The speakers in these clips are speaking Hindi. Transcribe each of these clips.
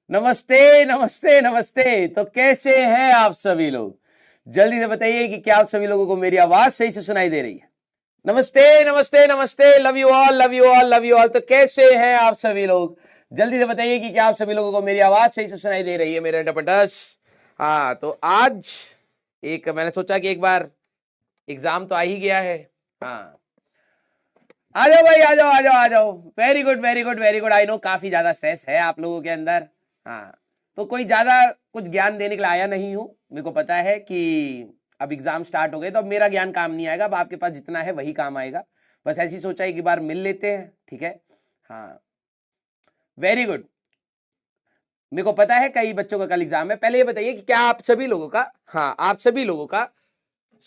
नमस्ते नमस्ते नमस्ते। तो कैसे हैं आप सभी लोग? जल्दी से बताइए कि क्या आप सभी लोगों को मेरी आवाज सही से सुनाई दे रही है? नमस्ते नमस्ते नमस्ते। Love you all love you all love you all. तो कैसे हैं आप सभी लोग? जल्दी से बताइए कि क्या आप सभी लोगों को मेरी आवाज सही से सुनाई दे रही है मेरे टपटस? हाँ, तो आज एक मैंने सोचा कि एक बार एग्जाम तो आ ही गया है। हाँ, आ जाओ भाई, आ जाओ आ जाओ आ जाओ। Very good very good very good. I know काफी ज्यादा स्ट्रेस है आप लोगों के अंदर। हाँ, तो कोई ज्यादा कुछ ज्ञान देने के लिए आया नहीं हूं। मेरे को पता है कि अब एग्जाम स्टार्ट हो गए तो अब मेरा ज्ञान काम नहीं आएगा। अब आपके पास जितना है वही काम आएगा। बस ऐसी सोचा एक बार मिल लेते हैं, ठीक है? हाँ, वेरी गुड। मेरे को पता है कई बच्चों का कल एग्जाम है। पहले ये बताइए कि क्या आप सभी लोगों का, हाँ आप सभी लोगों का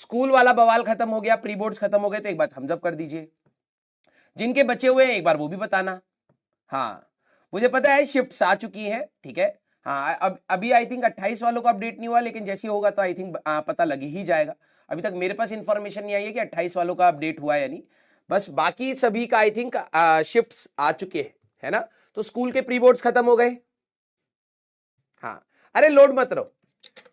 स्कूल वाला बवाल खत्म हो गया, प्री बोर्ड्स खत्म हो गए? तो एक बार थम्स अप कर दीजिए। जिनके बचे हुए हैं एक बार वो भी बताना। हाँ, मुझे पता है शिफ्ट्स आ चुकी हैं, ठीक है। हाँ, अब अभी आई थिंक 28 वालों का अपडेट नहीं हुआ, लेकिन जैसे ही होगा तो आई थिंक पता लग ही जाएगा। अभी तक मेरे पास इंफॉर्मेशन नहीं आई है कि 28 वालों का अपडेट हुआ है या नहीं। बस बाकी सभी का आई थिंक शिफ्ट्स आ चुके हैं, है ना? तो स्कूल के प्री बोर्ड्स खत्म हो गए। हाँ, अरे लोड मत रहो,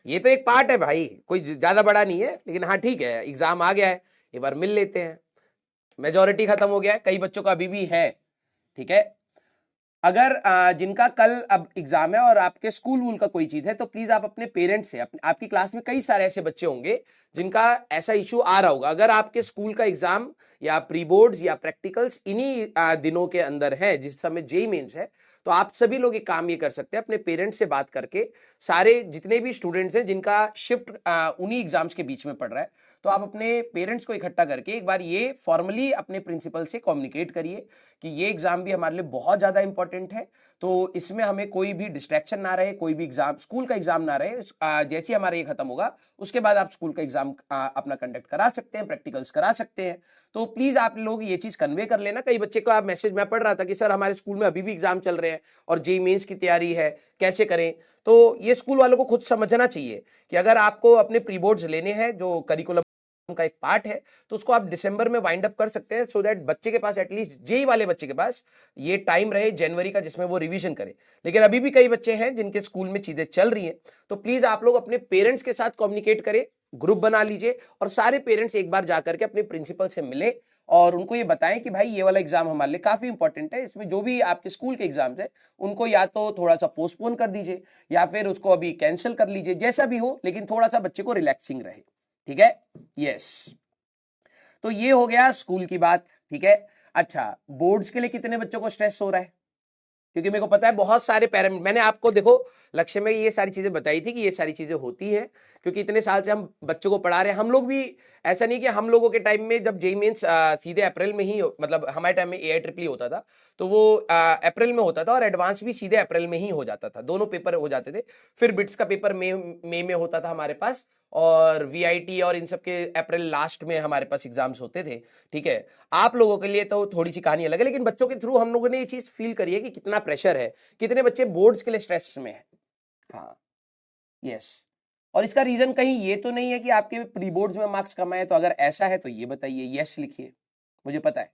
ये तो एक पार्ट है भाई, कोई ज्यादा बड़ा नहीं है। लेकिन हाँ ठीक है, एग्जाम आ गया है, एक बार मिल लेते हैं। मेजोरिटी खत्म हो गया है, कई बच्चों का अभी भी है, ठीक है। अगर जिनका कल अब एग्जाम है और आपके स्कूल वूल का कोई चीज है तो प्लीज आप अपने पेरेंट्स से, आपकी क्लास में कई सारे ऐसे बच्चे होंगे जिनका ऐसा इशू आ रहा होगा। अगर आपके स्कूल का एग्जाम या प्री बोर्ड्स या प्रैक्टिकल्स इन्हीं दिनों के अंदर है जिस समय जेई मेंस है, तो आप सभी लोग एक काम ये कर सकते हैं, अपने पेरेंट्स से बात करके, सारे जितने भी स्टूडेंट्स हैं जिनका शिफ्ट उन्हीं एग्जाम्स के बीच में पड़ रहा है, तो आप अपने पेरेंट्स को इकट्ठा करके एक बार ये फॉर्मली अपने प्रिंसिपल से कम्युनिकेट करिए कि ये एग्जाम भी हमारे लिए बहुत ज्यादा इंपॉर्टेंट है। तो इसमें हमें कोई भी डिस्ट्रैक्शन ना रहे, कोई भी एग्जाम, स्कूल का एग्जाम ना रहे। जैसे ही हमारा ये खत्म होगा उसके बाद आप स्कूल का एग्जाम अपना कंडक्ट करा सकते हैं, प्रैक्टिकल्स करा सकते हैं। तो प्लीज आप लोग ये चीज कन्वे कर लेना। कई बच्चे का मैसेज मैं पढ़ रहा था कि सर हमारे स्कूल में अभी भी एग्जाम चल रहे हैं और जेईई मेंस की तैयारी है, कैसे करें? तो ये स्कूल वालों को खुद समझना चाहिए कि अगर आपको अपने प्री बोर्ड्स लेने हैं जो करिकुलम का एक पार्ट है, तो उसको आप दिसंबर में वाइंड अप कर सकते हैं, सो दैट बच्चे के पास, एटलीस्ट जेई वाले बच्चे के पास ये टाइम रहे जनवरी का जिसमें वो रिवीजन करे। लेकिन अभी भी कई बच्चे हैं जिनके स्कूल में चीजें चल रही हैं, तो प्लीज आप लोग अपने पेरेंट्स के साथ कम्युनिकेट करें, ग्रुप बना लीजिए और सारे पेरेंट्स एक बार जाकर के अपने प्रिंसिपल से मिले और उनको ये बताएं कि भाई ये वाला एग्जाम हमारे लिए काफी इंपॉर्टेंट है। इसमें जो भी आपके स्कूल के एग्जाम्स है उनको या तो थोड़ा सा पोस्टपोन कर दीजिए या फिर उसको अभी कैंसिल कर लीजिए, जैसा भी हो, लेकिन थोड़ा सा बच्चे को रिलैक्सिंग रहे, ठीक है? यस, तो ये हो गया स्कूल की बात, ठीक है। अच्छा, बोर्ड्स के लिए कितने बच्चों को स्ट्रेस हो रहा है? क्योंकि मेरे को पता है बहुत सारे पेरेंट, मैंने आपको देखो लक्ष्य में ये सारी चीजें बताई थी कि ये सारी चीजें होती हैं, क्योंकि इतने साल से हम बच्चों को पढ़ा रहे हैं। हम लोग भी, ऐसा नहीं कि हम लोगों के टाइम में जब जेई मेंस सीधे अप्रैल में ही मतलब हमारे टाइम में एआई ट्रिपल होता था, तो वो अप्रैल में होता था और एडवांस भी सीधे अप्रैल में ही हो जाता था, दोनों पेपर हो जाते थे। फिर बिट्स का पेपर मई में होता था हमारे पास, और वीआईटी और इन सब के अप्रैल लास्ट में हमारे पास एग्जाम्स होते थे, ठीक है। आप लोगों के लिए तो थोड़ी सी कहानी अलग है, लेकिन बच्चों के थ्रू हम लोगों ने ये चीज फील करी है कि कितना प्रेशर है, कितने बच्चे बोर्ड्स के लिए स्ट्रेस में है। हाँ, यस। और इसका रीजन कहीं ये तो नहीं है कि आपके प्री बोर्ड्स में मार्क्स कम आए, तो अगर ऐसा है तो ये बताइए, यस लिखिए, मुझे पता है।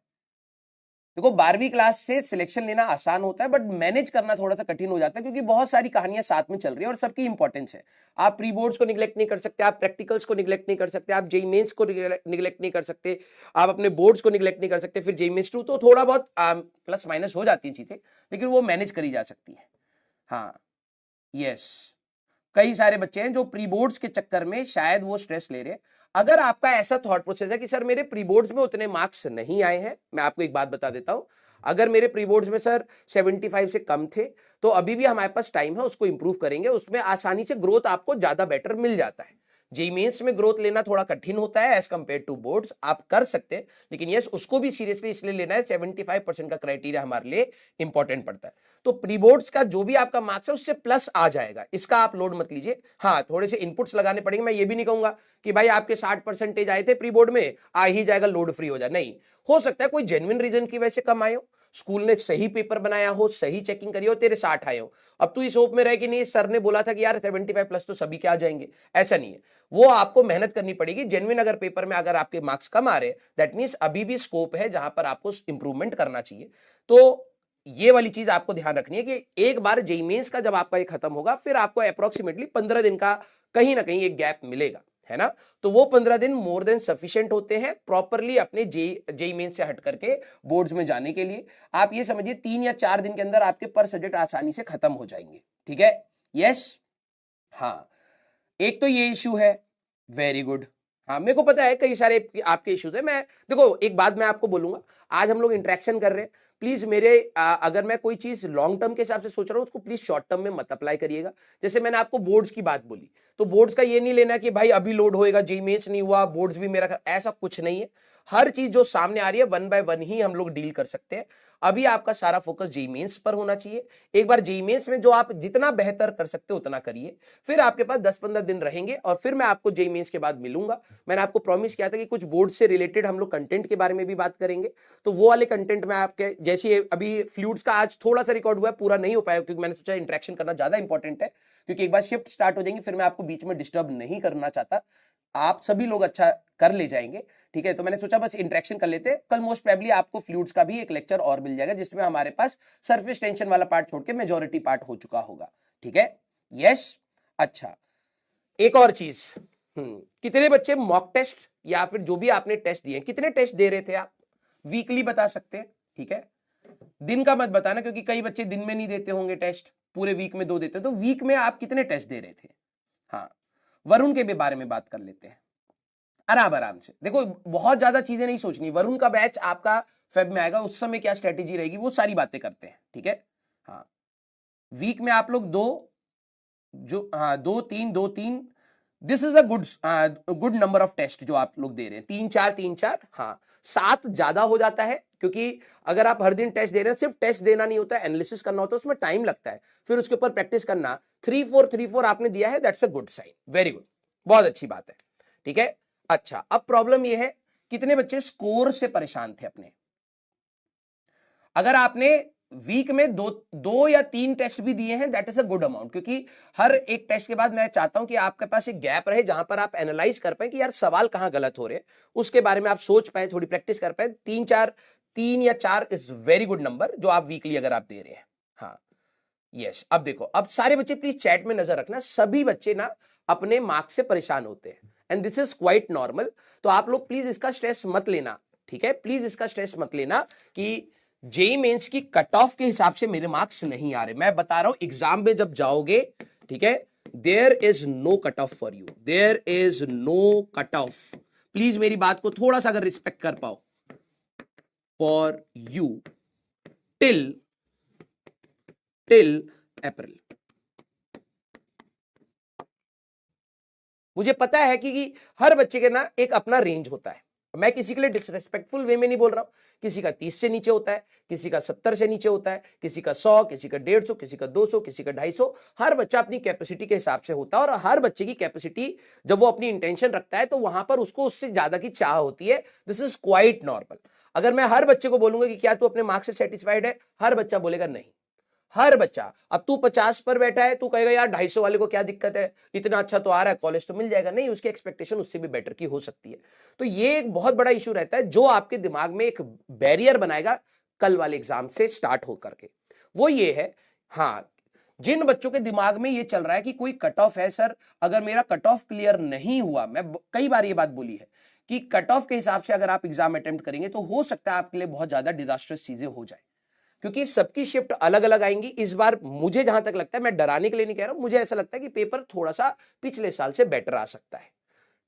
देखो 12वीं क्लास से सिलेक्शन लेना आसान होता है, बट मैनेज करना थोड़ा सा कठिन हो जाता है, क्योंकि बहुत सारी कहानियां साथ में चल रही है और सबकी इंपॉर्टेंस है। आप प्री बोर्ड्स को निगलेक्ट नहीं कर सकते, आप प्रैक्टिकल्स को निगलेक्ट नहीं कर सकते, आप जेई मेंस को निगलेक्ट नहीं कर सकते, आप अपने बोर्ड्स को निगलेक्ट नहीं कर सकते, फिर जेई मेंस 2, तो थोड़ा बहुत प्लस माइनस हो जाती है चीजें, लेकिन वो मैनेज करी जा सकती है। हाँ, यस। कई सारे बच्चे हैं जो प्री बोर्ड्स के चक्कर में शायद वो स्ट्रेस ले रहे हैं। अगर आपका ऐसा थॉट प्रोसेस है कि सर मेरे प्री बोर्ड्स में उतने मार्क्स नहीं आए हैं, मैं आपको एक बात बता देता हूं, अगर मेरे प्री बोर्ड्स में सर 75 से कम थे, तो अभी भी हमारे पास टाइम है, उसको इंप्रूव करेंगे, उसमें आसानी से ग्रोथ आपको ज्यादा बेटर मिल जाता है। जेई मेंस में ग्रोथ लेना थोड़ा कठिन होता है एज कंपेयर टू बोर्ड्स, आप कर सकते हैं, लेकिन यस उसको भी सीरियसली इसलिए लेना है, 75% का क्राइटेरिया हमारे लिए इंपॉर्टेंट पड़ता है। तो प्री बोर्ड्स का जो भी आपका मार्क्स है उससे प्लस आ जाएगा, इसका आप लोड मत लीजिए। हाँ, थोड़े से इनपुट्स लगाने पड़ेंगे, मैं ये भी नहीं कहूंगा कि भाई आपके 60% आए थे प्री बोर्ड में, आ ही जाएगा, लोड फ्री हो जाए, नहीं। हो सकता है कोई जेन्युइन रीजन की वजह से कम आए हो, स्कूल ने सही पेपर बनाया हो, सही चेकिंग करी हो, तेरे 60 आए हो, अब तू इस होप में रहे कि नहीं सर ने बोला था कि यार 75 प्लस तो सभी के आ जाएंगे, ऐसा नहीं है। वो आपको मेहनत करनी पड़ेगी। जेन्युइन अगर पेपर में अगर आपके मार्क्स कम आ रहे, दैट मींस अभी भी स्कोप है जहां पर आपको इंप्रूवमेंट करना चाहिए। तो ये वाली चीज आपको ध्यान रखनी है कि एक बार जेईई मेंस का जब आपका ये खत्म होगा, फिर आपको अप्रोक्सीमेटली 15 दिन का कहीं ना कहीं एक गैप मिलेगा, है ना। तो वो 15 दिन मोर देन सफिशिएंट होते हैं प्रॉपरली अपने जेईई मेंस से हट करके बोर्ड्स में जाने के लिए। आप ये समझिए 3 या 4 दिन के अंदर आपके पर सब्जेक्ट आसानी से खत्म हो जाएंगे, ठीक है। यस, हाँ, एक तो ये इशू है, वेरी गुड। हाँ, मेरे को पता है कई सारे आपके इश्यूज है। मैं देखो एक बात मैं आपको बोलूंगा, आज हम लोग इंटरेक्शन कर रहे हैं, प्लीज मेरे अगर मैं कोई चीज लॉन्ग टर्म के हिसाब से सोच रहा हूं उसको प्लीज शॉर्ट टर्म में मत अप्लाई करिएगा। जैसे मैंने आपको बोर्ड्स की बात बोली, तो बोर्ड्स का ये नहीं लेना कि भाई अभी लोड होएगा, जेईई मेंस नहीं हुआ बोर्ड्स भी मेरा, ऐसा कुछ नहीं है। हर चीज जो सामने आ रही है 1 बाय 1 ही हम लोग डील कर सकते हैं। अभी आपका सारा फोकस जेईई मेंस पर होना चाहिए। एक बार जेईई मेंस में जो आप जितना बेहतर कर सकते हो उतना करिए, फिर आपके पास 10-15 दिन रहेंगे और फिर मैं आपको जेईई मेंस के बाद मिलूंगा। मैंने आपको प्रॉमिस किया था कि कुछ बोर्ड से रिलेटेड हम लोग कंटेंट के बारे में भी बात करेंगे, तो वो वाले कंटेंट में आपके जैसे अभी फ्लूइड्स का आज थोड़ा सा रिकॉर्ड हुआ है, पूरा नहीं हो पाया क्योंकि मैंने सोचा इंटरेक्शन करना ज्यादा इंपॉर्टेंट है, क्योंकि एक बार शिफ्ट स्टार्ट हो जाएंगे फिर मैं आपको बीच में डिस्टर्ब नहीं करना चाहता, आप सभी लोग अच्छा कर ले जाएंगे, ठीक है। तो मैंने सोचा बस इंटरेक्शन कर लेते हैं। कल मोस्ट प्रोबेबली आपको फ्लूइड्स का भी एक लेक्चर और मिल जाएगा जिसमें हमारे पास सरफेस टेंशन वाला पार्ट छोड़ के मेजॉरिटी पार्ट हो चुका होगा, ठीक है। यस, अच्छा, एक और चीज, कितने बच्चे मॉक टेस्ट या फिर जो भी आपने टेस्ट दिए, कितने टेस्ट दे रहे थे आप, वीकली बता सकते हैं, ठीक है। दिन का मत बताना क्योंकि कई बच्चे दिन में नहीं देते होंगे टेस्ट, पूरे वीक में 2 देते, तो वीक में आप कितने टेस्ट दे रहे थे। हाँ, वरुण के भी बारे में बात कर लेते हैं आराम आराम से। देखो बहुत ज्यादा चीजें नहीं सोचनी, वरुण का बैच आपका फेब में आएगा, उस समय क्या स्ट्रेटेजी रहेगी वो सारी बातें करते हैं, ठीक है। हाँ, वीक में आप लोग 2, जो हाँ 2-3 this is a good number of test जो आप लोग दे रहे हैं, 3-4 हाँ 7 ज्यादा हो जाता है, क्योंकि अगर आप हर दिन टेस्ट दे रहे हैं, सिर्फ टेस्ट देना नहीं होता है, एनालिसिस करना होता है, उसमें टाइम लगता है, फिर उसके ऊपर प्रैक्टिस करना। 3-4 आपने दिया है, that's a good sign, very good, बहुत अच्छी बात है, ठीक है। अच्छा, अब प्रॉब्लम यह है कितने बच्चे स्कोर से परेशान थे अपने। अगर आपने वीक में 2 या 3 टेस्ट भी दिए हैं, that is a good amount, क्योंकि हर एक टेस्ट के बाद मैं चाहता हूं कि आपके पास एक गैप रहे जहां पर आप एनालाइज कर पाए कि यार सवाल कहां गलत हो रहे हैं, उसके बारे में आप सोच पाए, थोड़ी प्रैक्टिस कर पाए। 3 या 4 इज वेरी गुड नंबर जो आप वीकली अगर आप दे रहे हैं। हाँ, यस, अब देखो, अब सारे बच्चे प्लीज चैट में नजर रखना, सभी बच्चे ना अपने मार्क्स से परेशान होते हैं and this is quite normal. तो आप लोग प्लीज इसका स्ट्रेस मत लेना, ठीक है, प्लीज इसका स्ट्रेस मत लेना कि जेईई मेंस की कट ऑफ के हिसाब से मेरे मार्क्स नहीं आ रहे। मैं बता रहा हूं एग्जाम में जब जाओगे, ठीक है, there is no cut off for you, there is no cut off. Please मेरी बात को थोड़ा सा अगर रिस्पेक्ट कर पाओ, फॉर यू टिल अप्रैल। मुझे पता है कि हर बच्चे के ना एक अपना रेंज होता है, मैं किसी के लिए डिसरेस्पेक्टफुल वे में नहीं बोल रहा हूं, किसी का 30 से नीचे होता है, किसी का 70 से नीचे होता है, किसी का 100, किसी का 150, किसी का 200, किसी का 250, हर बच्चा अपनी कैपेसिटी के हिसाब से होता है। और हर बच्चे की कैपेसिटी जब वो अपनी इंटेंशन रखता है तो वहां पर उसको उससे ज्यादा की चाह होती है, दिस इज क्वाइट नॉर्मल। अगर मैं हर बच्चे को बोलूंगा कि क्या तू अपने मार्क्स से सेटिस्फाइड है, हर बच्चा बोलेगा नहीं, हर बच्चा। अब तू 50 पर बैठा है, तू कहेगा यार 250 वाले को क्या दिक्कत है, इतना अच्छा तो आ रहा है, कॉलेज तो मिल जाएगा, नहीं, उसकी एक्सपेक्टेशन उससे भी बेटर की हो सकती है। तो ये एक बहुत बड़ा इशू रहता है जो आपके दिमाग में एक बैरियर बनाएगा कल वाले एग्जाम से स्टार्ट होकर के, वो ये है, हाँ, जिन बच्चों के दिमाग में ये चल रहा है कि कोई कट ऑफ है, सर अगर मेरा कट ऑफ क्लियर नहीं हुआ, मैं कई बार ये बात बोली है कि कट ऑफ के हिसाब से अगर आप एग्जाम अटेम्प्ट करेंगे तो हो सकता है आपके लिए बहुत ज्यादा डिजास्टर्स चीजें हो जाए, क्योंकि सबकी शिफ्ट अलग अलग आएंगी इस बार। मुझे जहां तक लगता है, मैं डराने के लिए नहीं कह रहा हूं, मुझे ऐसा लगता है कि पेपर थोड़ा सा पिछले साल से बेटर आ सकता है।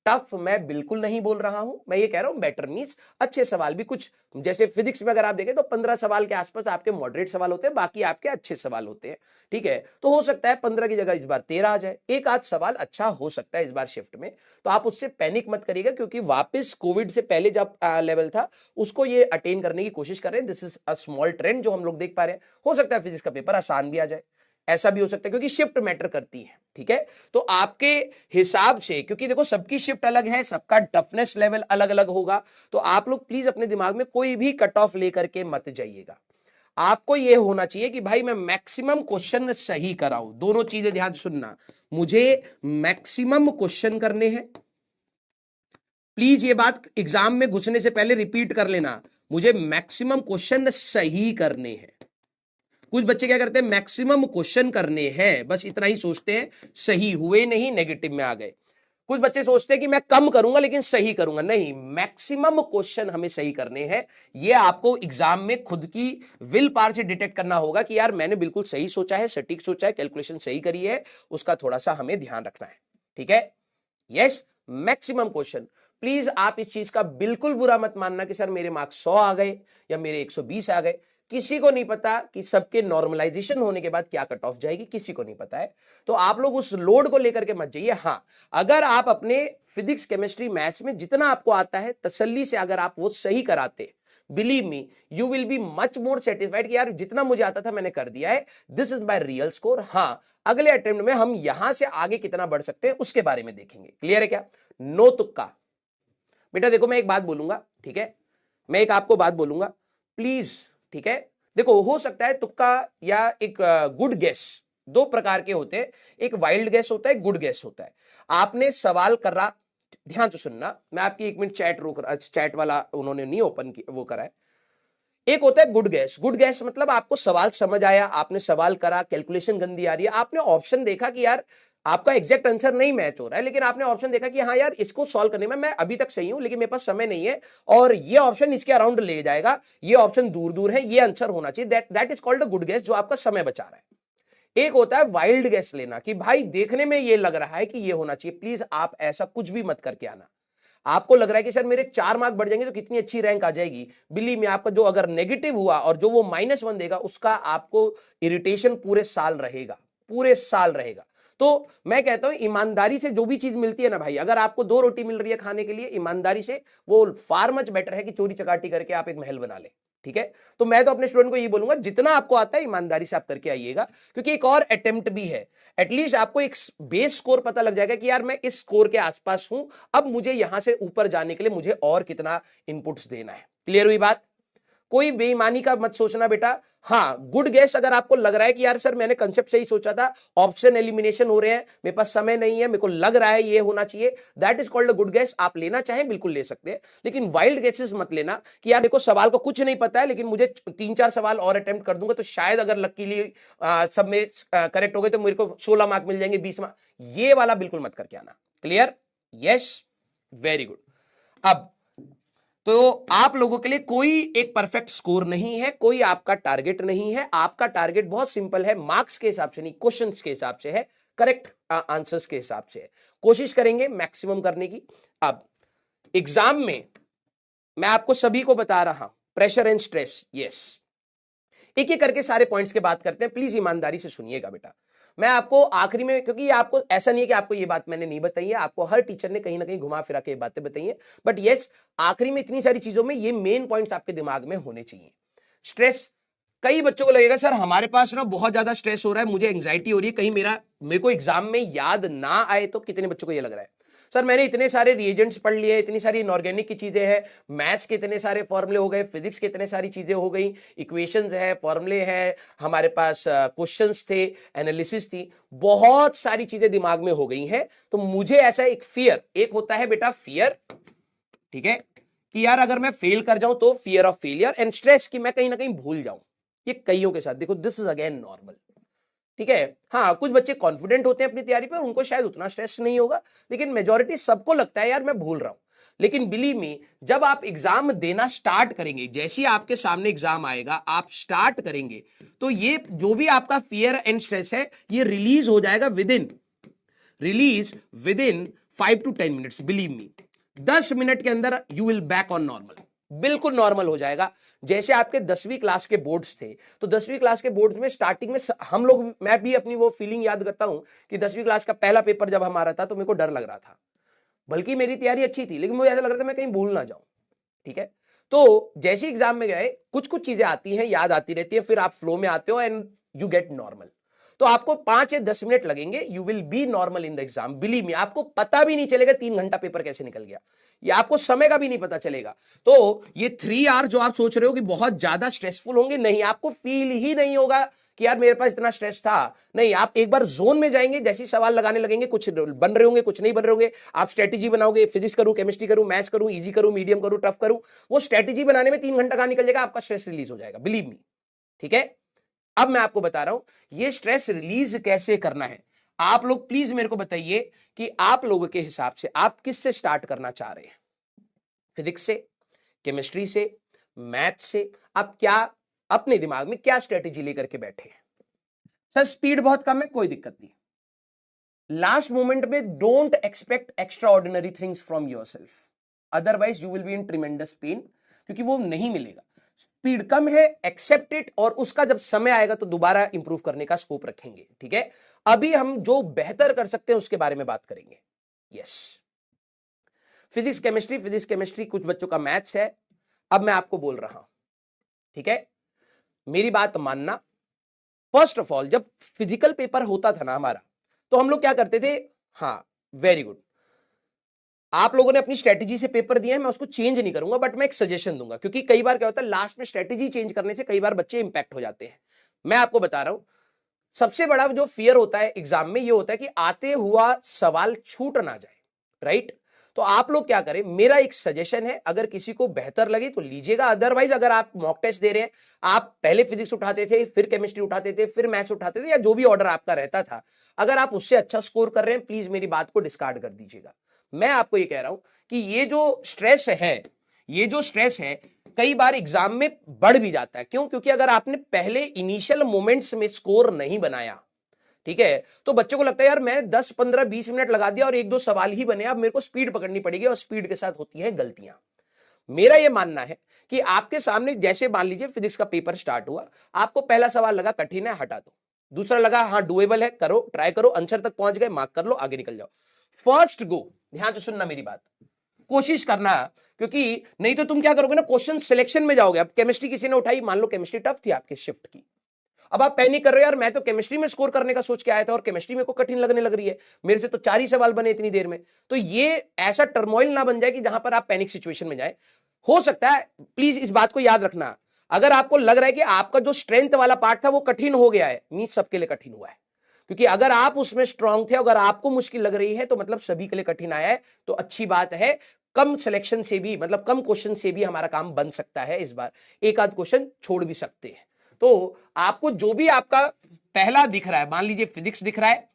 टफ मैं बिल्कुल नहीं बोल रहा हूं, मैं ये कह रहा हूं बेटर मींस अच्छे सवाल भी कुछ, जैसे फिजिक्स में अगर आप देखें तो 15 सवाल के आसपास आपके मॉडरेट सवाल होते हैं, बाकी आपके अच्छे सवाल होते हैं, ठीक है। तो हो सकता है 15 की जगह इस बार 13 आ जाए, एक आध सवाल अच्छा हो सकता है इस बार शिफ्ट में, तो आप उससे पैनिक मत करिएगा, क्योंकि वापस कोविड से पहले जब लेवल था उसको ये अटेन करने की कोशिश कर रहे हैं, this is a small trend जो हम लोग देख पा रहे हैं। हो सकता है फिजिक्स का पेपर आसान भी आ जाए, ऐसा भी हो सकता है, क्योंकि शिफ्ट मैटर करती है, ठीक है। तो आपके हिसाब से, क्योंकि देखो सबकी शिफ्ट अलग है, सबका टफनेस लेवल अलग अलग होगा, तो आप लोग प्लीज अपने दिमाग में कोई भी कट ऑफ लेकर के मत जाइएगा। आपको यह होना चाहिए कि भाई मैं मैक्सिमम क्वेश्चन सही कराऊं, दोनों चीजें ध्यान सुनना, मुझे मैक्सिमम क्वेश्चन करने हैं। प्लीज ये बात एग्जाम में घुसने से पहले रिपीट कर लेना, मुझे मैक्सिमम क्वेश्चन सही करने हैं, कुछ बच्चे क्या करते हैं, मैक्सिमम क्वेश्चन करने हैं, बस इतना ही सोचते हैं, सही हुए नहीं, नेगेटिव में आ गए। कुछ बच्चे सोचते हैं कि मैं कम करूंगा लेकिन सही करूंगा, नहीं, मैक्सिमम क्वेश्चन हमें सही करने हैं। ये आपको एग्जाम में खुद की विल पावर से डिटेक्ट करना होगा कि यार मैंने बिल्कुल सही सोचा है, सटीक सोचा है, कैलकुलेशन सही करी है, उसका थोड़ा सा हमें ध्यान रखना है। ठीक है, यस, मैक्सिमम क्वेश्चन। प्लीज आप इस चीज का बिल्कुल बुरा मत मानना कि सर मेरे मार्क्स 100 आ गए या मेरे 120 आ गए। किसी को नहीं पता कि सबके नॉर्मलाइजेशन होने के बाद क्या कट ऑफ जाएगी, किसी को नहीं पता है। तो आप लोग उस लोड को लेकर के मत जाइए। हां, अगर आप अपने फिजिक्स, केमिस्ट्री, मैथ्स में जितना आपको आता है तसल्ली से अगर आप वो सही कराते, believe me you will be much more satisfied कि यार जितना मुझे आता था मैंने कर दिया है, this is my real score. हां, अगले अटेम्प्ट में हम यहां से आगे कितना बढ़ सकते हैं उसके बारे में देखेंगे। क्लियर है क्या? नो तुक्का। बेटा देखो मैं एक बात बोलूंगा, ठीक है, मैं एक आपको बात बोलूंगा प्लीज, ठीक है। देखो हो सकता है तुक्का या एक गुड गैस, दो प्रकार के होते हैं, एक वाइल्ड गैस होता है, गुड गैस होता है। आपने सवाल करा, ध्यान से सुनना, मैं आपकी 1 मिनट चैट रोक रहा, चैट वाला उन्होंने नहीं ओपन वो करा है। एक होता है गुड गैस। गुड गैस मतलब आपको सवाल समझ आया, आपने सवाल करा, कैलकुलेशन गंदी आ रही है, आपने ऑप्शन देखा कि यार आपका एग्जैक्ट आंसर नहीं मैच हो रहा है, लेकिन आपने ऑप्शन देखा कि हाँ यार इसको सॉल्व करने में मैं अभी तक सही हूं लेकिन मेरे पास समय नहीं है और ये ऑप्शन इसके अराउंड ले जाएगा, ये ऑप्शन दूर दूर है, ये आंसर होना चाहिए, that is called a good gas, जो आपका समय बचा रहा है। एक होता है वाइल्ड गैस लेना कि भाई देखने में ये लग रहा है कि ये होना चाहिए, प्लीज आप ऐसा कुछ भी मत करके आना। आपको लग रहा है कि सर मेरे 4 मार्क बढ़ जाएंगे तो कितनी अच्छी रैंक आ जाएगी, बिलीव में आपका जो अगर नेगेटिव हुआ और जो वो -1 देगा उसका आपको इरिटेशन पूरे साल रहेगा, पूरे साल रहेगा। तो मैं कहता हूं ईमानदारी से जो भी चीज मिलती है ना भाई, अगर आपको 2 रोटी मिल रही है खाने के लिए, ईमानदारी से, वो फार मच बेटर है कि चोरी चकाटी करके आप एक महल बना ले। ठीक है, तो मैं तो अपने स्टूडेंट को यही बोलूंगा जितना आपको आता है ईमानदारी से आप करके आइएगा, क्योंकि एक और अटेम्प्ट भी है, एटलीस्ट आपको एक बेस स्कोर पता लग जाएगा कि यार मैं इस स्कोर के आसपास हूं, अब मुझे यहां से ऊपर जाने के लिए मुझे और कितना इनपुट्स देना है। क्लियर हुई बात? कोई बेईमानी का मत सोचना बेटा। हाँ, गुड गैस अगर आपको लग रहा है कि यार सर मैंने कंसेप्ट सही सोचा था, ऑप्शन एलिमिनेशन हो रहे हैं, मेरे पास समय नहीं है, मेरे को लग रहा है ये होना चाहिए, that is called a good gas. आप लेना चाहें बिल्कुल ले सकते हैं, लेकिन वाइल्ड गैसेस मत लेना कि यार देखो सवाल को कुछ नहीं पता है लेकिन मुझे 3-4 सवाल और अटेम्प्ट कर दूंगा तो शायद अगर लकीली सब में करेक्ट हो गए तो मेरे को 16 मार्क मिल जाएंगे, 20 मार्क, ये वाला बिल्कुल मत करके आना। क्लियर? Yes, very good. अब तो आप लोगों के लिए कोई एक परफेक्ट स्कोर नहीं है, कोई आपका टारगेट नहीं है, आपका टारगेट बहुत सिंपल है, मार्क्स के हिसाब से नहीं, क्वेश्चंस के हिसाब से है, करेक्ट आंसर्स के हिसाब से है। कोशिश करेंगे मैक्सिमम करने की। अब एग्जाम में मैं आपको सभी को बता रहा हूं, प्रेशर एंड स्ट्रेस, यस, एक एक करके सारे पॉइंट्स के बात करते हैं, प्लीज ईमानदारी से सुनिएगा बेटा। मैं आपको आखिरी में, क्योंकि आपको ऐसा नहीं है कि आपको ये बात मैंने नहीं बताई है, आपको हर टीचर ने कहीं ना कहीं घुमा फिरा के बातें बताई है, बट यस आखिरी में इतनी सारी चीजों में ये मेन पॉइंट्स आपके दिमाग में होने चाहिए। स्ट्रेस, कई बच्चों को लगेगा सर हमारे पास ना बहुत ज्यादा स्ट्रेस हो रहा है, मुझे एंग्जाइटी हो रही है, कहीं मेरे को एग्जाम में याद ना आए, तो कितने बच्चों को ये लग रहा है सर मैंने इतने सारे रिएजेंट्स पढ़ लिए, इतनी सारी इनऑर्गेनिक की चीजें हैं, मैथ्स के इतने सारे फॉर्मूले हो गए, फिजिक्स के इतने सारी चीजें हो गई, इक्वेशंस है, फॉर्मूले हैं, हमारे पास क्वेश्चंस थे, एनालिसिस थी, बहुत सारी चीजें दिमाग में हो गई हैं, तो मुझे ऐसा एक फियर, एक होता है बेटा फियर, ठीक है, कि यार अगर मैं फेल कर जाऊं तो fear of failure, and stress कि मैं कहीं ना कहीं भूल जाऊं, ये कईयों के साथ देखो, दिस इज अगेन नॉर्मल। ठीक है, हाँ कुछ बच्चे कॉन्फिडेंट होते हैं अपनी तैयारी पर, उनको शायद उतना स्ट्रेस नहीं होगा, लेकिन मेजॉरिटी सबको लगता है यार मैं भूल रहा हूं। लेकिन बिलीव मी, जब आप एग्जाम देना स्टार्ट करेंगे, जैसे ही आपके सामने एग्जाम आएगा, आप स्टार्ट करेंगे, तो ये जो भी आपका फियर एंड स्ट्रेस है ये रिलीज हो जाएगा with in 5 to 10 minutes. Believe me 10 minute के अंदर you will back on normal, बिल्कुल नॉर्मल हो जाएगा। जैसे आपके 10वीं क्लास के बोर्ड्स थे, तो 10वीं क्लास के बोर्ड्स में स्टार्टिंग में हम लोग, मैं भी अपनी वो फीलिंग याद करता हूं कि 10वीं क्लास का पहला पेपर जब हमारा था तो मेरे को डर लग रहा था, बल्कि मेरी तैयारी अच्छी थी लेकिन मुझे ऐसा लग रहा था मैं कहीं भूल ना जाऊं। ठीक है, तो जैसे एग्जाम में गए कुछ कुछ चीजें आती हैं, याद आती रहती है, फिर आप फ्लो में आते हो एंड यू गेट नॉर्मल। तो आपको 5 या 10 मिनट लगेंगे, you will B normal in the exam, believe me. आपको पता भी नहीं चलेगा 3 घंटा पेपर कैसे निकल गया, ये आपको समय का भी नहीं पता चलेगा। तो ये 3 आवर जो आप सोच रहे हो कि बहुत ज्यादा स्ट्रेसफुल होंगे, नहीं, आपको फील ही नहीं होगा कि यार मेरे पास इतना स्ट्रेस था, नहीं। आप एक बार जोन में जाएंगे, जैसे ही सवाल लगाने लगेंगे, कुछ बन रहे होंगे कुछ नहीं बन रहे होंगे, आप स्ट्रेटेजी बनाओगे, फिजिक्स करूं, केमिस्ट्री करूं, मैथ्स करूं, इजी करूं, मीडियम करूं, टफ करूं, वो स्ट्रेटेजी बनाने में 3 घंटा का निकल जाएगा, आपका स्ट्रेस रिलीज हो जाएगा, बिलीव मी। ठीक है, अब मैं आपको बता रहा हूं ये स्ट्रेस रिलीज कैसे करना है। आप लोग प्लीज मेरे को बताइए कि आप लोगों के हिसाब से आप किससे स्टार्ट करना चाह रहे हैं, फिजिक्स से, केमिस्ट्री से, मैथ से? आप क्या अपने दिमाग में क्या स्ट्रेटेजी लेकर के बैठे हैं? सर स्पीड बहुत कम है, कोई दिक्कत नहीं। लास्ट मोमेंट में don't expect extraordinary things from yourself, otherwise you will be in tremendous pain, क्योंकि वो नहीं मिलेगा। स्पीड कम है, एक्सेप्ट इट, और उसका जब समय आएगा तो दोबारा इंप्रूव करने का स्कोप रखेंगे, ठीक है? अभी हम जो बेहतर कर सकते हैं उसके बारे में बात करेंगे। यस, फिजिक्स केमिस्ट्री, कुछ बच्चों का मैथ्स है। अब मैं आपको बोल रहा हूं, ठीक है, मेरी बात मानना। फर्स्ट ऑफ ऑल जब फिजिकल पेपर होता था ना हमारा, तो हम लोग क्या करते थे, हाँ वेरी गुड, आप लोगों ने अपनी स्ट्रेटेजी से पेपर दिया है, मैं उसको चेंज नहीं करूंगा, बट मैं एक सजेशन दूंगा, क्योंकि कई बार क्या होता है लास्ट में स्ट्रेटेजी चेंज करने से कई बार बच्चे इंपैक्ट हो जाते हैं। मैं आपको बता रहा हूं सबसे बड़ा जो फियर होता है एग्जाम में, ये होता है कि आते हुआ सवाल छूट ना जाए, राइट? तो आप लोग क्या करें, मेरा एक सजेशन है, अगर किसी को बेहतर लगे तो लीजिएगा, अदरवाइज अगर आप मॉक टेस्ट दे रहे हैं, आप पहले फिजिक्स उठाते थे, फिर केमिस्ट्री उठाते थे, फिर मैथ्स उठाते थे, या जो भी ऑर्डर आपका रहता था, अगर आप उससे अच्छा स्कोर कर रहे हैं, प्लीज मेरी बात को डिस्कार्ड कर दीजिएगा। मैं आपको ये कह रहा हूं कि ये जो स्ट्रेस है कई बार एग्जाम में बढ़ भी जाता है। क्यों? क्योंकि अगर आपने पहले इनिशियल मोमेंट्स में स्कोर नहीं बनाया, ठीक है, तो बच्चों को लगता है यार मैं 10 15 20 मिनट लगा दिया और एक दो सवाल ही बने, अब मेरे को स्पीड पकड़नी पड़ेगी, और स्पीड के साथ होती है गलतियां। मेरा यह मानना है कि आपके सामने जैसे मान लीजिए फिजिक्स का पेपर स्टार्ट हुआ, आपको पहला सवाल लगा कठिन है, हटा दो। दूसरा लगा हाँ डुएबल है, करो, ट्राई करो, आंसर तक पहुंच गए, मार्क कर लो, आगे निकल जाओ। फर्स्ट गो, ध्यान से सुनना मेरी बात, कोशिश करना, क्योंकि नहीं तो तुम क्या करोगे ना, क्वेश्चन सिलेक्शन में जाओगे। अब केमिस्ट्री किसी ने उठाई, मान लो केमिस्ट्री टफ थी आपके शिफ्ट की, अब आप पैनिक कर रहे हो, यार मैं तो केमिस्ट्री में स्कोर करने का सोच के आया था और केमिस्ट्री मेरे को कठिन लगने लग रही है, मेरे से तो 4 ही सवाल बने इतनी देर में। तो ये ऐसा टर्मोइल ना बन जाए कि जहां पर आप पैनिक सिचुएशन में जाए। हो सकता है, प्लीज इस बात को याद रखना, अगर आपको लग रहा है कि आपका जो स्ट्रेंथ वाला पार्ट था वो कठिन हो गया है, मींस सबके लिए कठिन हुआ है, क्योंकि अगर आप उसमें स्ट्रांग थे, अगर आपको मुश्किल लग रही है तो मतलब सभी के लिए कठिन आया है, तो अच्छी बात है। कम सिलेक्शन से भी, मतलब कम क्वेश्चन से भी हमारा काम बन सकता है, इस बार एक आध क्वेश्चन छोड़ भी सकते हैं। तो आपको जो भी आपका पहला दिख रहा है, मान लीजिए फिजिक्स दिख रहा है,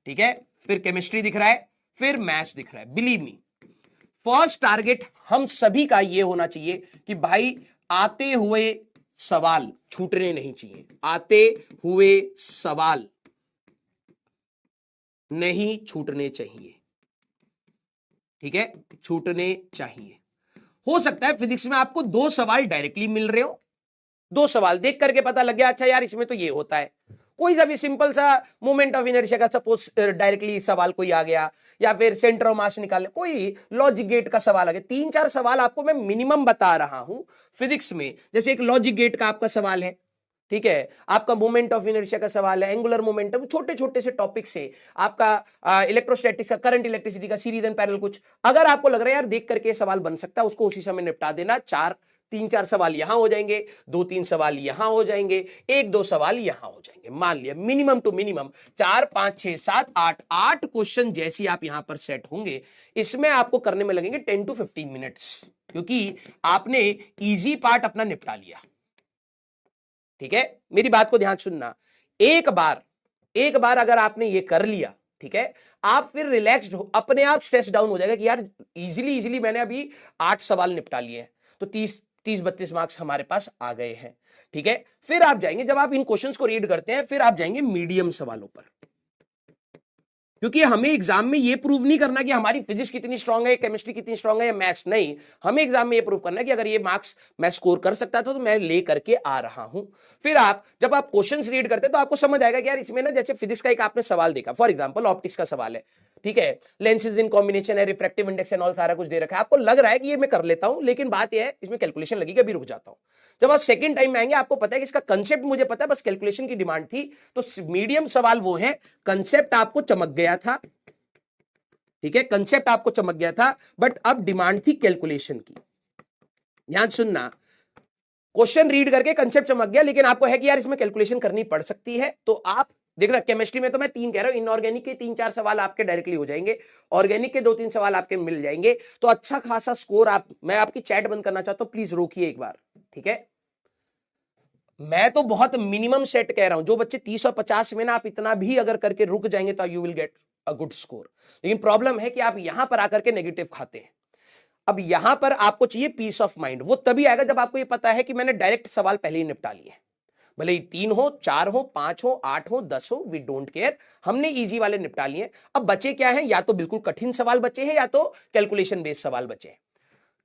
ठीक है, फिर केमिस्ट्री दिख रहा है, फिर मैथ्स दिख रहा है, बिलीव मी फर्स्ट टारगेट हम सभी का यह होना चाहिए कि भाई आते हुए सवाल छूटने नहीं चाहिए, आते हुए सवाल नहीं छूटने चाहिए, ठीक है, छूटने चाहिए। हो सकता है फिजिक्स में आपको 2 सवाल डायरेक्टली मिल रहे हो, 2 सवाल देख करके पता लग गया अच्छा यार इसमें तो ये होता है, कोई सा भी सिंपल सा मोमेंट ऑफ इनर्शिया का सपोज डायरेक्टली सवाल कोई आ गया, या फिर सेंटर ऑफ मास निकालने कोई लॉजिक गेट का सवाल आ गया। 3-4 सवाल आपको मैं मिनिमम बता रहा हूं फिजिक्स में, जैसे एक लॉजिक गेट का आपका सवाल है, ठीक है, आपका मोमेंट ऑफ इनर्शिया का सवाल है, एंगुलर मोमेंटम, छोटे छोटे से टॉपिक से आपका इलेक्ट्रोस्टैटिक्स का, करंट इलेक्ट्रिसिटी का, सीरीज एंड पैरेलल, कुछ अगर आपको लग रहा है यार देख करके सवाल बन सकता है, उसको उसी समय निपटा देना। 3-4 सवाल यहां हो जाएंगे, 2-3 सवाल यहां हो जाएंगे, 1-2 सवाल यहां हो जाएंगे। मान लिया मिनिमम टू मिनिमम 4 5 6 7 8 क्वेश्चन जैसी आप यहां पर सेट होंगे, इसमें आपको करने में लगेंगे 10 to 15 मिनट्स, क्योंकि आपने इजी पार्ट अपना निपटा लिया, ठीक है। मेरी बात को ध्यान सुनना, एक बार अगर आपने ये कर लिया, ठीक है, आप फिर रिलैक्स्ड हो, अपने आप स्ट्रेस डाउन हो जाएगा कि यार इजीली मैंने अभी 8 सवाल निपटा लिए हैं, तो 30-32 मार्क्स हमारे पास आ गए हैं, ठीक है। फिर आप जाएंगे, जब आप इन क्वेश्चंस को रीड करते हैं, फिर आप जाएंगे मीडियम सवालों पर, क्योंकि हमें एग्जाम में ये प्रूव नहीं करना कि हमारी फिजिक्स कितनी स्ट्रांग है, केमिस्ट्री कितनी स्ट्रांग है, या मैथ्स नहीं, हमें एग्जाम में ये प्रूव करना है कि अगर ये मार्क्स मैं स्कोर कर सकता था तो मैं ले करके आ रहा हूं। फिर जब आप क्वेश्चंस रीड करते हैं तो आपको समझ आएगा कि यार इसमें ना, जैसे फिजिक्स का एक आपने सवाल देखा, फॉर एग्जांपल ऑप्टिक्स का सवाल है, ठीक है, लेंसेज इन कॉम्बिनेशन है, रिफ्रैक्टिव इंडेक्स एंड ऑल सारा कुछ दे रखा है, आपको लग रहा है कि ये मैं कर लेता हूं, लेकिन बात यह है इसमें कैलकुलेशन लगेगी, अभी रुक जाता हूं। जब आप सेकंड टाइम में आएंगे, आपको पता है कि इसका कंसेप्ट मुझे पता है, बस कैलकुलेशन की डिमांड थी। तो मीडियम सवाल वो है, कंसेप्ट आपको चमक गया था, ठीक है, कंसेप्ट आपको चमक गया था, बट अब डिमांड थी कैलकुलेशन की। ध्यान सुनना, क्वेश्चन रीड करके कंसेप्ट चमक गया, लेकिन आपको है कि यार इसमें कैलकुलेशन करनी पड़ सकती है, तो आप देख रहे, केमिस्ट्री में तो मैं 3 कह रहा हूं, इनऑर्गेनिक के 3-4 सवाल आपके डायरेक्टली हो जाएंगे, ऑर्गेनिक के 2-3 सवाल आपके मिल जाएंगे, तो अच्छा खासा स्कोर। मैं आपकी चैट बंद करना चाहता हूं, प्लीज रोकिए एक बार, ठीक है। मैं तो बहुत मिनिमम सेट कह रहा हूं, जो बच्चे 30 और 50 में ना आप इतना भी अगर करके रुक जाएंगे तो you will get a good score. लेकिन प्रॉब्लम है कि आप यहां पर आकर के नेगेटिव खाते हैं। अब यहां पर आपको चाहिए पीस ऑफ माइंड, वो तभी आएगा जब आपको ये पता है कि मैंने डायरेक्ट सवाल पहले ही निपटा लिए, भले ही 3 हो, 4 हो, 5 हो, 8 हो, 10 हो, वी डोंट केयर, हमने इजी वाले निपटा लिए। अब बचे क्या है, या तो बिल्कुल कठिन सवाल बचे हैं या तो कैलकुलेशन बेस्ड सवाल बचे हैं।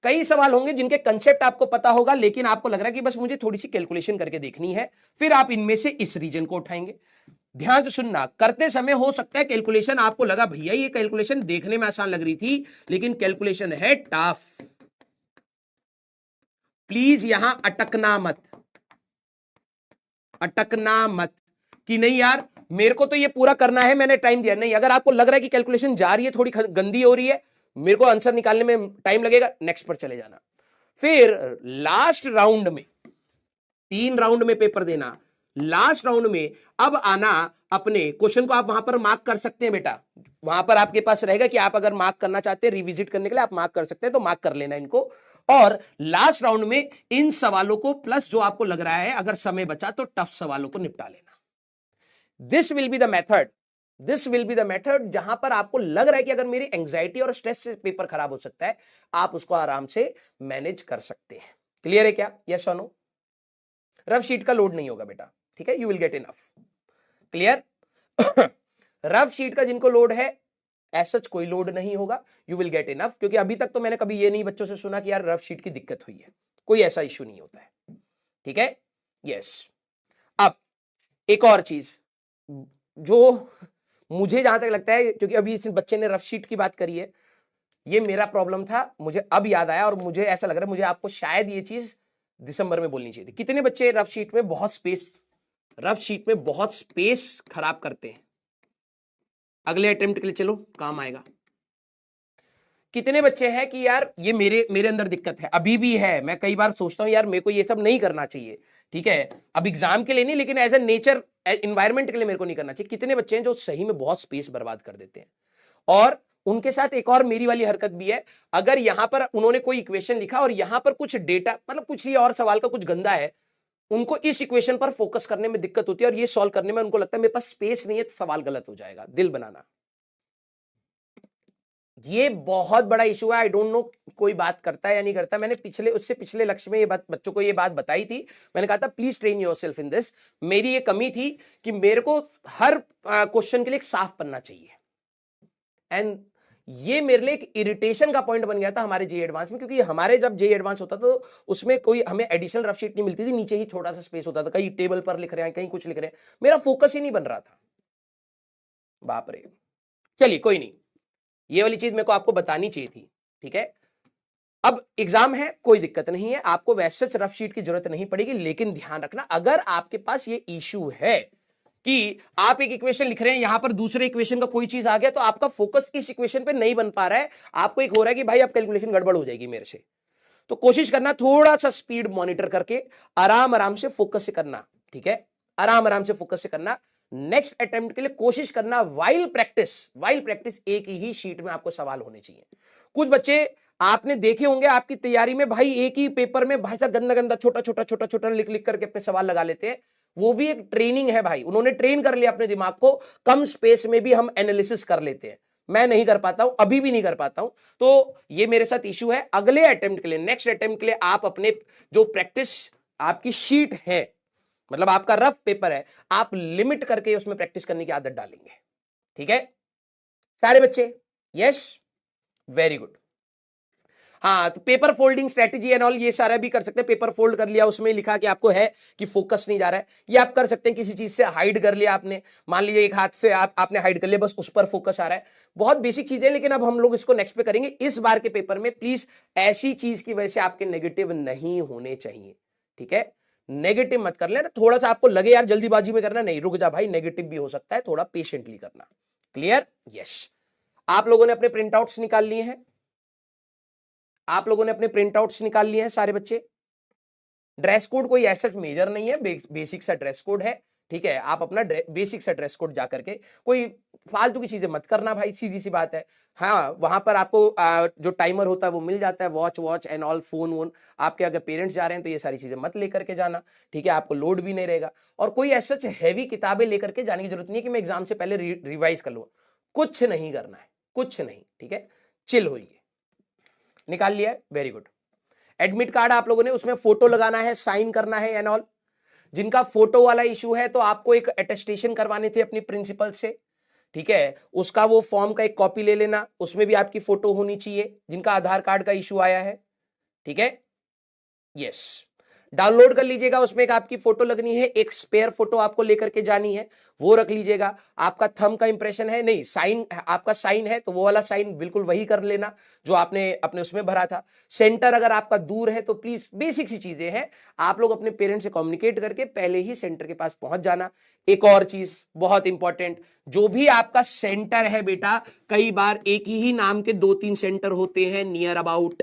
कई सवाल होंगे जिनके कंसेप्ट आपको पता होगा, लेकिन आपको लग रहा है कि बस मुझे थोड़ी सी कैलकुलेशन करके देखनी है, फिर आप इनमें से इस रीजन को उठाएंगे। ध्यान से सुनना, करते समय हो सकता है कैलकुलेशन आपको लगा भैया ये कैलकुलेशन देखने में आसान लग रही थी, लेकिन कैलकुलेशन है टफ। प्लीज यहां अटकना मत, अटकना मत कि नहीं यार मेरे को तो ये पूरा करना है, मैंने टाइम दिया। नहीं, अगर आपको लग रहा है कि कैलकुलेशन जा रही है, थोड़ी गंदी हो रही है, मेरे को आंसर निकालने में टाइम लगेगा, नेक्स्ट पर चले जाना। फिर लास्ट राउंड में, 3 राउंड में पेपर देना, लास्ट राउंड में अब आना, अपने क्वेश्चन को आप वहां पर मार्क कर सकते हैं बेटा, वहां पर आपके पास रहेगा कि आप अगर मार्क करना चाहते हैं रिविजिट करने के लिए आप मार्क कर सकते हैं, तो मार्क कर लेना इनको। और लास्ट राउंड में इन सवालों को प्लस जो आपको लग रहा है अगर समय बचा तो टफ सवालों को निपटा लेना। This will be the method, this will be the method जहां पर आपको लग रहा है कि अगर मेरी एंग्जाइटी और स्ट्रेस से पेपर खराब हो सकता है, आप उसको आराम से मैनेज कर सकते हैं। क्लियर है क्या? यस और नो? रफ शीट का लोड नहीं होगा बेटा, ठीक है, you will get enough. Clear? Rough sheet का जिनको लोड है, ऐसा कोई लोड नहीं होगा, यू विल गेट इनफ, क्योंकि अभी तक तो मैंने कभी ये नहीं बच्चों से सुना कि यार रफ शीट की दिक्कत हुई है, कोई ऐसा इश्यू नहीं होता है। ठीक है? यस। अब एक और चीज जो मुझे जहां तक लगता है, क्योंकि अभी इस बच्चे ने रफ शीट की बात करी है, ये मेरा प्रॉब्लम था, मुझे अब याद आया, और मुझे ऐसा लग रहा है मुझे आपको शायद ये चीज दिसंबर में बोलनी चाहिए थी। कितने बच्चे रफ शीट में बहुत स्पेस खराब करते हैं? अगले अटेम्प्ट के लिए चलो, काम आएगा। कितने बच्चे हैं कि यार ये मेरे अंदर दिक्कत है, अभी भी है, मैं कई बार सोचता हूं यार मेरे को ये सब नहीं करना चाहिए, ठीक है, अब एग्जाम के लिए नहीं, लेकिन एज ए नेचर एनवायरमेंट के लिए मेरे को नहीं करना चाहिए। कितने बच्चे हैं जो सही में बहुत स्पेस बर्बाद कर देते हैं? और उनके साथ एक और मेरी वाली हरकत भी है, अगर यहां पर उन्होंने कोई इक्वेशन लिखा और यहां पर कुछ डेटा, मतलब कुछ ही और सवाल का कुछ गंदा है, उनको इस इक्वेशन पर फोकस करने में दिक्कत होती है और ये सॉल्व करने में उनको लगता है मेरे पास स्पेस नहीं है तो सवाल गलत हो जाएगा। दिल बनाना, ये बहुत बड़ा इशू है। आई डोंट नो कोई बात करता है या नहीं करता। मैंने पिछले लक्ष्य में ये बात बच्चों को ये बात बताई थी, मैंने कहा था please train yourself in this. मेरी ये कमी थी कि मेरे को हर क्वेश्चन के लिए एक साफ पन्ना चाहिए, एंड ये मेरे लिए एक इरिटेशन का पॉइंट बन गया था हमारे जे एडवांस में, क्योंकि हमारे जब जे एडवांस होता तो उसमें कोई हमें एडिशनल रफ शीट नहीं मिलती थी, नीचे ही छोटा सा स्पेस होता था, कहीं टेबल पर लिख रहे हैं, कहीं कुछ लिख रहे हैं, मेरा फोकस ही नहीं बन रहा था। बाप रे, चलिए कोई नहीं, ये वाली चीज मेरे को आपको बतानी चाहिए थी, ठीक है। अब एग्जाम है, कोई दिक्कत नहीं है, आपको वैसे रफ शीट की जरूरत नहीं पड़ेगी, लेकिन ध्यान रखना अगर आपके पास ये इशू है कि आप एक इक्वेशन लिख रहे हैं, यहां पर दूसरे इक्वेशन का कोई चीज आ गया तो आपका फोकस इस इक्वेशन पे नहीं बन पा रहा है, आपको एक हो रहा है कि भाई अब कैलकुलेशन गड़बड़ हो जाएगी मेरे से, तो कोशिश करना थोड़ा सा स्पीड मॉनिटर करके आराम आराम से फोकस से करना, ठीक है, आराम आराम से फोकस से करना। नेक्स्ट अटेम्प्ट के लिए कोशिश करना वाइल प्रैक्टिस एक ही शीट में आपको सवाल होने चाहिए। कुछ बच्चे आपने देखे होंगे आपकी तैयारी में, भाई एक ही पेपर में भाई साहब गंदा गंदा छोटा छोटा लिख करके अपने सवाल लगा लेते हैं। वो भी एक ट्रेनिंग है भाई, उन्होंने ट्रेन कर लिया अपने दिमाग को, कम स्पेस में भी हम एनालिसिस कर लेते हैं। मैं नहीं कर पाता हूं, अभी भी नहीं कर पाता हूं, तो ये मेरे साथ इशू है। अगले अटेम्प्ट के लिए, नेक्स्ट अटेम्प्ट के लिए आप अपने जो प्रैक्टिस आपकी शीट है, मतलब आपका रफ पेपर है, आप लिमिट करके उसमें प्रैक्टिस करने की आदत डालेंगे, ठीक है सारे बच्चे? Yes, very good. हाँ, तो paper folding strategy and all ये सारा भी कर सकते हैं। पेपर फोल्ड कर लिया, उसमें लिखा कि आपको है कि फोकस नहीं जा रहा है, ये आप कर सकते हैं। किसी चीज से हाइड कर लिया आपने, मान लीजिए एक हाथ से आपने हाइड कर लिया, बस उस पर फोकस आ रहा है। बहुत बेसिक चीजें, लेकिन अब हम लोग इसको नेक्स्ट पे करेंगे। इस बार के पेपर में प्लीज ऐसी चीज की वजह से आपके नेगेटिव नहीं होने चाहिए, ठीक है, नेगेटिव मत कर लेना। थोड़ा सा आपको लगे यार जल्दीबाजी में करना, नहीं, रुक जा भाई, नेगेटिव भी हो सकता है, थोड़ा पेशेंटली करना। क्लियर? यस। आप लोगों ने अपने प्रिंट आउट्स निकाल लिए हैं? आप लोगों ने अपने प्रिंट आउट्स निकाल लिए हैं सारे बच्चे? ड्रेस कोड कोई ऐसा मेजर नहीं है, बेसिक सा ड्रेस कोड है, ठीक है। आप अपना बेसिक सा ड्रेस कोड जाकर के, कोई फालतू की चीजें मत करना भाई, सीधी सी बात है। हाँ, वहां पर आपको जो टाइमर होता है वो मिल जाता है, वॉच एंड ऑल, फोन वोन। आपके अगर पेरेंट्स जा रहे हैं तो ये सारी चीजें मत लेकर के जाना, ठीक है, आपको लोड भी नहीं रहेगा। और कोई ऐसा हैवी किताबें लेकर के जाने की जरूरत नहीं है कि मैं एग्जाम से पहले रिवाइज कर लूँ, कुछ नहीं करना है, कुछ नहीं, ठीक है, चिल होइए। निकाल लिया है, वेरी गुड। एडमिट कार्ड आप लोगों ने, उसमें फोटो लगाना है, साइन करना है एंड ऑल। जिनका फोटो वाला इशू है तो आपको एक अटेस्टेशन करवाने थे अपनी प्रिंसिपल से, ठीक है, उसका वो फॉर्म का एक कॉपी ले लेना, उसमें भी आपकी फोटो होनी चाहिए। जिनका आधार कार्ड का इशू आया है, ठीक है, यस, डाउनलोड कर लीजिएगा, उसमें एक आपकी फोटो लगनी है, एक स्पेयर फोटो आपको लेकर के जानी है, वो रख लीजिएगा। आपका थंब का इंप्रेशन है, नहीं साइन, आपका साइन है तो वो वाला साइन बिल्कुल वही कर लेना जो आपने अपने उसमें भरा था। सेंटर अगर आपका दूर है तो प्लीज, बेसिक सी चीजें हैं, आप लोग अपने पेरेंट्स से कम्युनिकेट करके पहले ही सेंटर के पास पहुंच जाना। एक और चीज बहुत इंपॉर्टेंट, जो भी आपका सेंटर है बेटा, कई बार एक ही नाम के 2-3 सेंटर होते हैं नियर अबाउट,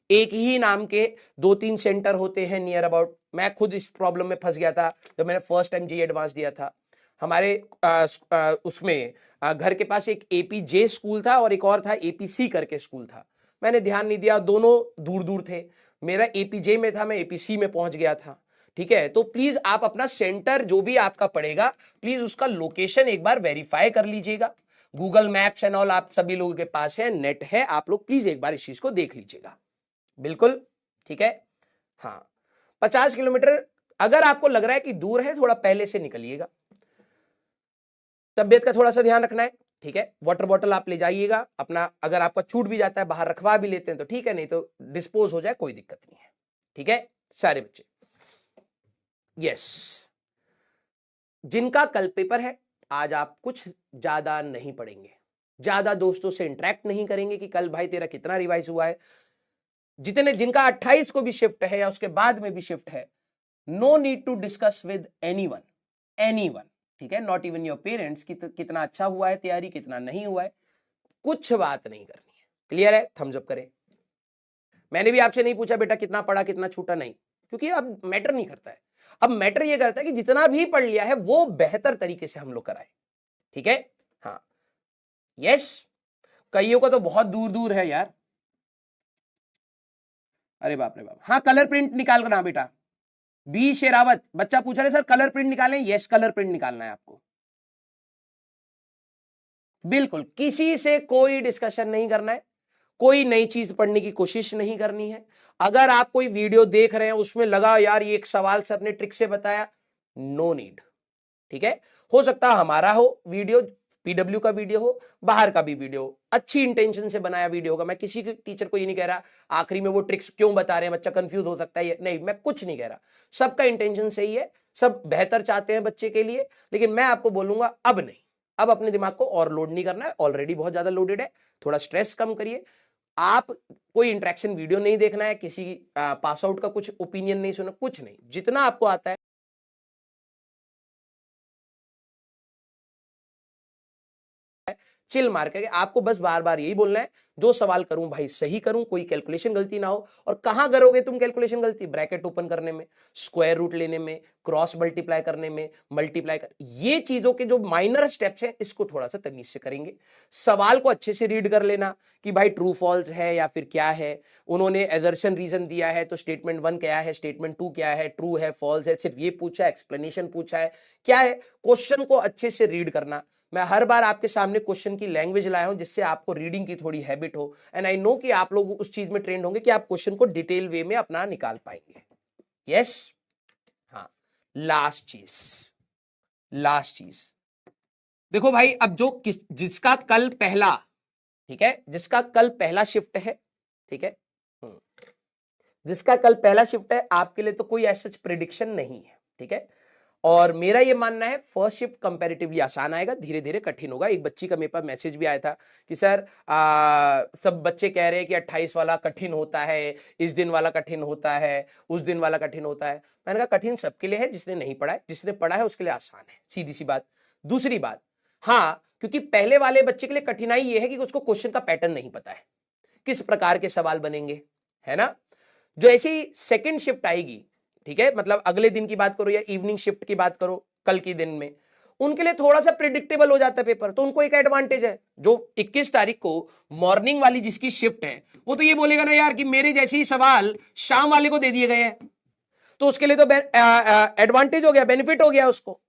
एक ही नाम के 2-3 सेंटर होते हैं नियर अबाउट। मैं खुद इस प्रॉब्लम में फंस गया था जब मैंने फर्स्ट टाइम जेईई एडवांस दिया था। हमारे उसमें घर के पास एक एपीजे स्कूल था और एक और था एपीसी करके स्कूल था। मैंने ध्यान नहीं दिया, दोनों दूर दूर थे। मेरा एपीजे में था, मैं एपीसी में पहुंच गया था, ठीक है। तो प्लीज आप अपना सेंटर जो भी आपका पड़ेगा, प्लीज उसका लोकेशन एक बार वेरीफाई कर लीजिएगा। गूगल मैप्स एंड ऑल आप सभी लोगों के पास है, नेट है, आप लोग प्लीज एक बार इस चीज को देख लीजिएगा, बिल्कुल, ठीक है। हाँ, 50 किलोमीटर अगर आपको लग रहा है कि दूर है, थोड़ा पहले से निकलिएगा। तबियत का थोड़ा सा ध्यान रखना है, ठीक है। वाटर बॉटल आप ले जाइएगा अपना, अगर आपका छूट भी जाता है, बाहर रखवा भी लेते हैं तो ठीक है, नहीं तो डिस्पोज हो जाए, कोई दिक्कत नहीं है, ठीक है सारे बच्चे। यस, जिनका कल पेपर है, आज आप कुछ ज्यादा नहीं पढ़ेंगे, ज्यादा दोस्तों से इंटरेक्ट नहीं करेंगे कि कल भाई तेरा कितना रिवाइज हुआ है। जितने, जिनका 28 को भी शिफ्ट है या उसके बाद में भी शिफ्ट है, no need to discuss with anyone, ठीक है, नॉट इवन योर पेरेंट्स कि कितना अच्छा हुआ है तैयारी, कितना नहीं हुआ है, कुछ बात नहीं करनी है। क्लियर है? थम्स अप करें। मैंने भी आपसे नहीं पूछा बेटा कितना पढ़ा कितना छूटा, नहीं, क्योंकि अब मैटर नहीं करता है। अब मैटर ये करता है कि जितना भी पढ़ लिया है वो बेहतर तरीके से हम लोग कराए, ठीक है। हाँ, यस, कईयों का तो बहुत दूर दूर है यार। अरे बाप रे बाप। हाँ, कलर प्रिंट निकाल कर, हाँ बेटा, बी शेरावत बच्चा पूछ रहे सर कलर प्रिंट निकालें, यस कलर प्रिंट निकालना है आपको, बिल्कुल, किसी से कोई डिस्कशन नहीं करना है, कोई नई चीज पढ़ने की कोशिश नहीं करनी है। अगर आप कोई वीडियो देख रहे हैं उसमें लगा यार ये एक सवाल सर ने ट्रिक से बताया, नो नीड, ठीक है। हो सकता है हमारा हो वीडियो, पीडब्ल्यू का वीडियो हो, बाहर का भी वीडियो हो, अच्छी इंटेंशन से बनाया वीडियो होगा। मैं किसी टीचर को ये नहीं कह रहा आखिरी में वो ट्रिक्स क्यों बता रहे हैं, बच्चा कंफ्यूज हो सकता है, नहीं, मैं कुछ नहीं कह रहा, सबका इंटेंशन सही है, सब बेहतर चाहते हैं बच्चे के लिए। लेकिन मैं आपको बोलूंगा अब नहीं, अब अपने दिमाग को और लोड नहीं करना है, ऑलरेडी बहुत ज्यादा लोडेड है, थोड़ा स्ट्रेस कम करिए। आप कोई इंटरेक्शन वीडियो नहीं देखना है, किसी पास आउट का कुछ ओपिनियन नहीं सुना, कुछ नहीं, जितना आपको आता है चिल मार करके आपको बस बार बार यही बोलना है, जो सवाल करूं भाई सही करूं, कोई कैलकुलेशन गलती ना हो। और कहां करोगे तुम कैलकुलेशन गलती? ब्रैकेट ओपन करने में, स्क्वायर रूट लेने में, क्रॉस मल्टीप्लाई करने में, मल्टीप्लाई कर, ये चीजों के जो माइनर स्टेप्स हैं इसको थोड़ा सा तमीज से करेंगे। सवाल को अच्छे से रीड कर लेना कि भाई ट्रू फॉल्स है या फिर क्या है, उन्होंने एजर्शन रीजन दिया है तो स्टेटमेंट 1 क्या है, स्टेटमेंट 2 क्या है, ट्रू है फॉल्स है, सिर्फ ये पूछा है, एक्सप्लेनेशन पूछा है, क्या है। क्वेश्चन को अच्छे से रीड करना। मैं हर बार आपके सामने क्वेश्चन की लैंग्वेज लाया हूं जिससे आपको रीडिंग की थोड़ी हैबिट हो, एंड आई नो कि आप लोग उस चीज में ट्रेंड होंगे कि आप क्वेश्चन को डिटेल वे में अपना निकाल पाएंगे। यस, हाँ, लास्ट चीज देखो भाई, अब जो जिसका कल पहला, ठीक है, जिसका कल पहला शिफ्ट है, ठीक है, जिसका कल पहला शिफ्ट है, आपके लिए तो कोई ऐसा प्रिडिक्शन नहीं है, ठीक है। और मेरा ये मानना है फर्स्ट शिफ्ट कंपैरेटिवली आसान आएगा, धीरे धीरे कठिन होगा। एक बच्ची का मेरे पास मैसेज भी आया था कि सर सब बच्चे कह रहे हैं कि 28 वाला कठिन होता है, इस दिन वाला कठिन होता है, उस दिन वाला कठिन होता है। मैंने कहा कठिन सबके लिए है, जिसने नहीं पढ़ा है, जिसने पढ़ा है उसके लिए आसान है, सीधी सी बात। दूसरी बात, हाँ, क्योंकि पहले वाले बच्चे के लिए कठिनाई ये है कि उसको क्वेश्चन का पैटर्न नहीं पता है, किस प्रकार के सवाल बनेंगे, है ना। जो ऐसी सेकेंड शिफ्ट आएगी, ठीक है, मतलब अगले दिन की बात करो या इवनिंग शिफ्ट की बात करो, कल के दिन में उनके लिए थोड़ा सा प्रिडिक्टेबल हो जाता है पेपर, तो उनको एक एडवांटेज है। जो 21 तारीख को मॉर्निंग वाली जिसकी शिफ्ट है वो तो ये बोलेगा ना यार कि मेरे जैसे ही सवाल शाम वाले को दे दिए गए हैं, तो उसके लिए तो एडवांटेज हो गया, बेनिफिट हो गया उसको।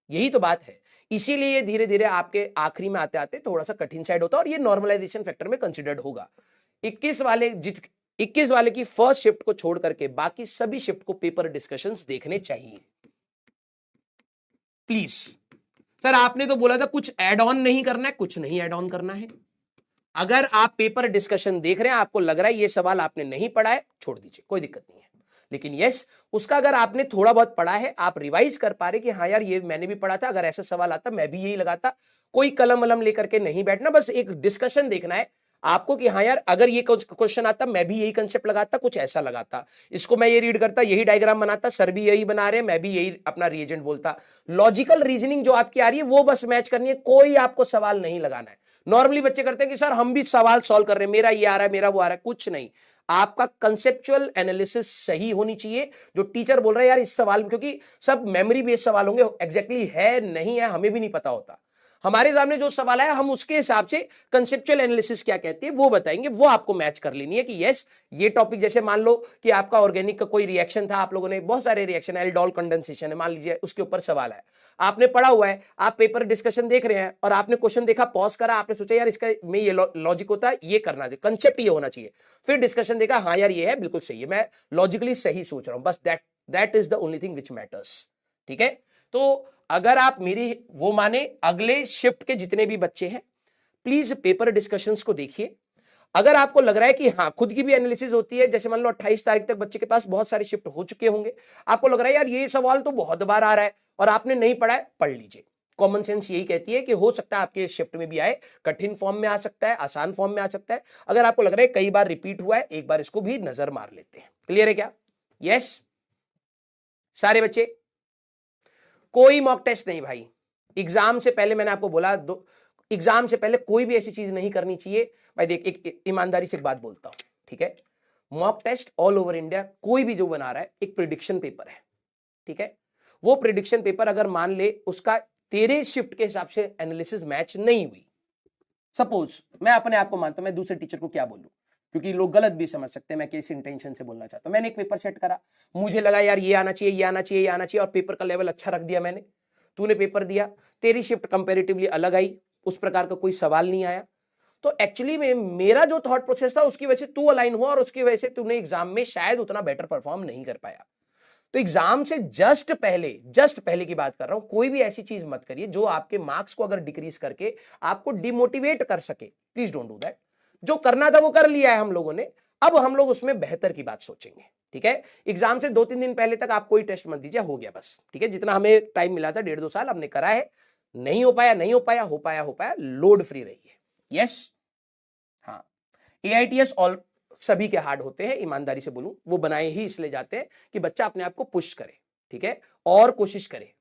यही तो बात है। इसीलिए धीरे धीरे आपके आखिरी में आते आते थोड़ा सा कठिन साइड होता है, और ये नॉर्मलाइजेशन फैक्टर में कंसिडर्ड होगा। 21 वाले की फर्स्ट शिफ्ट को छोड़ करके बाकी सभी शिफ्ट को पेपर डिस्कशंस देखने चाहिए प्लीज। सर आपने तो बोला था कुछ ऐड ऑन नहीं करना है, कुछ नहीं ऐड ऑन करना है। अगर आप पेपर डिस्कशन देख रहे हैं, आपको लग रहा है ये सवाल आपने नहीं पढ़ा है, छोड़ दीजिए, कोई दिक्कत नहीं है। लेकिन यस, उसका अगर आपने थोड़ा बहुत पढ़ा है, आप रिवाइज कर पा रहे कि हाँ यार ये मैंने भी पढ़ा था, अगर ऐसा सवाल आता मैं भी यही लगाता। कोई कलम वलम लेकर के नहीं बैठना, बस एक डिस्कशन देखना है आपको कि हाँ यार अगर ये क्वेश्चन आता मैं भी यही कंसेप्ट लगाता, कुछ ऐसा लगाता, इसको मैं ये रीड करता, यही डायग्राम बनाता, सर भी यही बना रहे हैं, मैं भी यही अपना रिएजेंट बोलता। लॉजिकल रीजनिंग जो आपकी आ रही है वो बस मैच करनी है, कोई आपको सवाल नहीं लगाना है। नॉर्मली बच्चे करते हैं कि सर हम भी सवाल सॉल्व कर रहे हैं, मेरा ये आ रहा है, मेरा वो आ रहा है, कुछ नहीं। आपका कंसेप्चुअल एनालिसिस सही होनी चाहिए। जो टीचर बोल रहे हैं यार इस सवाल में, क्योंकि सब मेमोरी बेस्ड सवाल होंगे, एग्जैक्टली है नहीं है हमें भी नहीं पता होता। हमारे सामने जो सवाल है हम उसके हिसाब से कंसेप्चुअल एनालिसिस क्या कहती है वो बताएंगे, वो आपको मैच कर लेनी है कि यस ये टॉपिक, जैसे मान लो कि आपका ऑर्गेनिक का कोई रिएक्शन था, आप लोगों ने बहुत सारे रिएक्शन है, एल्डोल कंडेंसेशन है मान लीजिए, उसके ऊपर सवाल है, आपने पढ़ा हुआ है, आप पेपर डिस्कशन देख रहे हैं और आपने क्वेश्चन देखा, पॉज करा, आपने सोचा यार इसका में ये लॉजिक होता है, ये करना चाहिए, कंसेप्ट ये होना चाहिए, फिर डिस्कशन देखा, हाँ यार ये है, बिल्कुल सही है, मैं लॉजिकली सही सोच रहा हूं, बस that is the only thing which matters. ठीक है, तो अगर आप मेरी वो माने, अगले शिफ्ट के जितने भी बच्चे हैं प्लीज पेपर डिस्कशंस को देखिए। अगर आपको लग रहा है कि हाँ खुद की भी एनालिसिस होती है, जैसे मान लो 28 तारीख तक बच्चे के पास बहुत सारे शिफ्ट हो चुके होंगे, आपको लग रहा है यार ये सवाल तो बहुत बार आ रहा है और आपने नहीं पढ़ा है, पढ़ लीजिए। कॉमन सेंस यही कहती है कि हो सकता है आपके शिफ्ट में भी आए, कठिन फॉर्म में आ सकता है, आसान फॉर्म में आ सकता है। अगर आपको लग रहा है कई बार रिपीट हुआ है, एक बार इसको भी नजर मार लेते हैं। क्लियर है क्या? यस सारे बच्चे? कोई मॉक टेस्ट नहीं भाई, एग्जाम से पहले मैंने आपको बोला, एग्जाम से पहले कोई भी ऐसी चीज नहीं करनी चाहिए भाई। देख एक ईमानदारी से एक बात बोलता हूं, ठीक है, mock test all over India कोई भी जो बना रहा है एक प्रिडिक्शन पेपर है, ठीक है। वो प्रिडिक्शन पेपर अगर मान ले उसका तेरे शिफ्ट के हिसाब से एनालिसिस मैच नहीं हुई, सपोज मैं अपने आप को मानता हूं, मैं दूसरे टीचर को क्या बोलूं, क्योंकि लोग गलत भी समझ सकते हैं मैं किस इंटेंशन से बोलना चाहता हूं। मैंने एक पेपर सेट करा, मुझे लगा यार ये आना चाहिए, ये आना चाहिए, ये आना चाहिए, और पेपर का लेवल अच्छा रख दिया मैंने। तूने पेपर दिया, तेरी शिफ्ट कंपैरेटिवली अलग आई, उस प्रकार का कोई सवाल नहीं आया, तो एक्चुअली में मेरा जो थॉट प्रोसेस था उसकी वजह से तू अलाइन हुआ और उसकी वजह से तूने एग्जाम में शायद उतना बेटर परफॉर्म नहीं कर पाया। तो एग्जाम से जस्ट पहले की बात कर रहा हूं, कोई भी ऐसी चीज मत करिए जो आपके मार्क्स को अगर डिक्रीज करके आपको डिमोटिवेट कर सके, प्लीज डोंट डू दैट। जो करना था वो कर लिया है हम लोगों ने, अब हम लोग उसमें बेहतर की बात सोचेंगे, ठीक है। एग्जाम से 2-3 दिन पहले तक आप कोई टेस्ट मत दीजिए, हो गया बस, ठीक है। जितना हमें टाइम मिला था 1.5-2 साल हमने करा है, नहीं हो पाया नहीं हो पाया, हो पाया, लोड फ्री रहिए। यस हाँ, AITS ऑल सभी के हार्ड होते हैं, ईमानदारी से बोलूं, वो बनाए ही इसलिए जाते हैं कि बच्चा अपने आप को पुश करे, ठीक है, और कोशिश करे।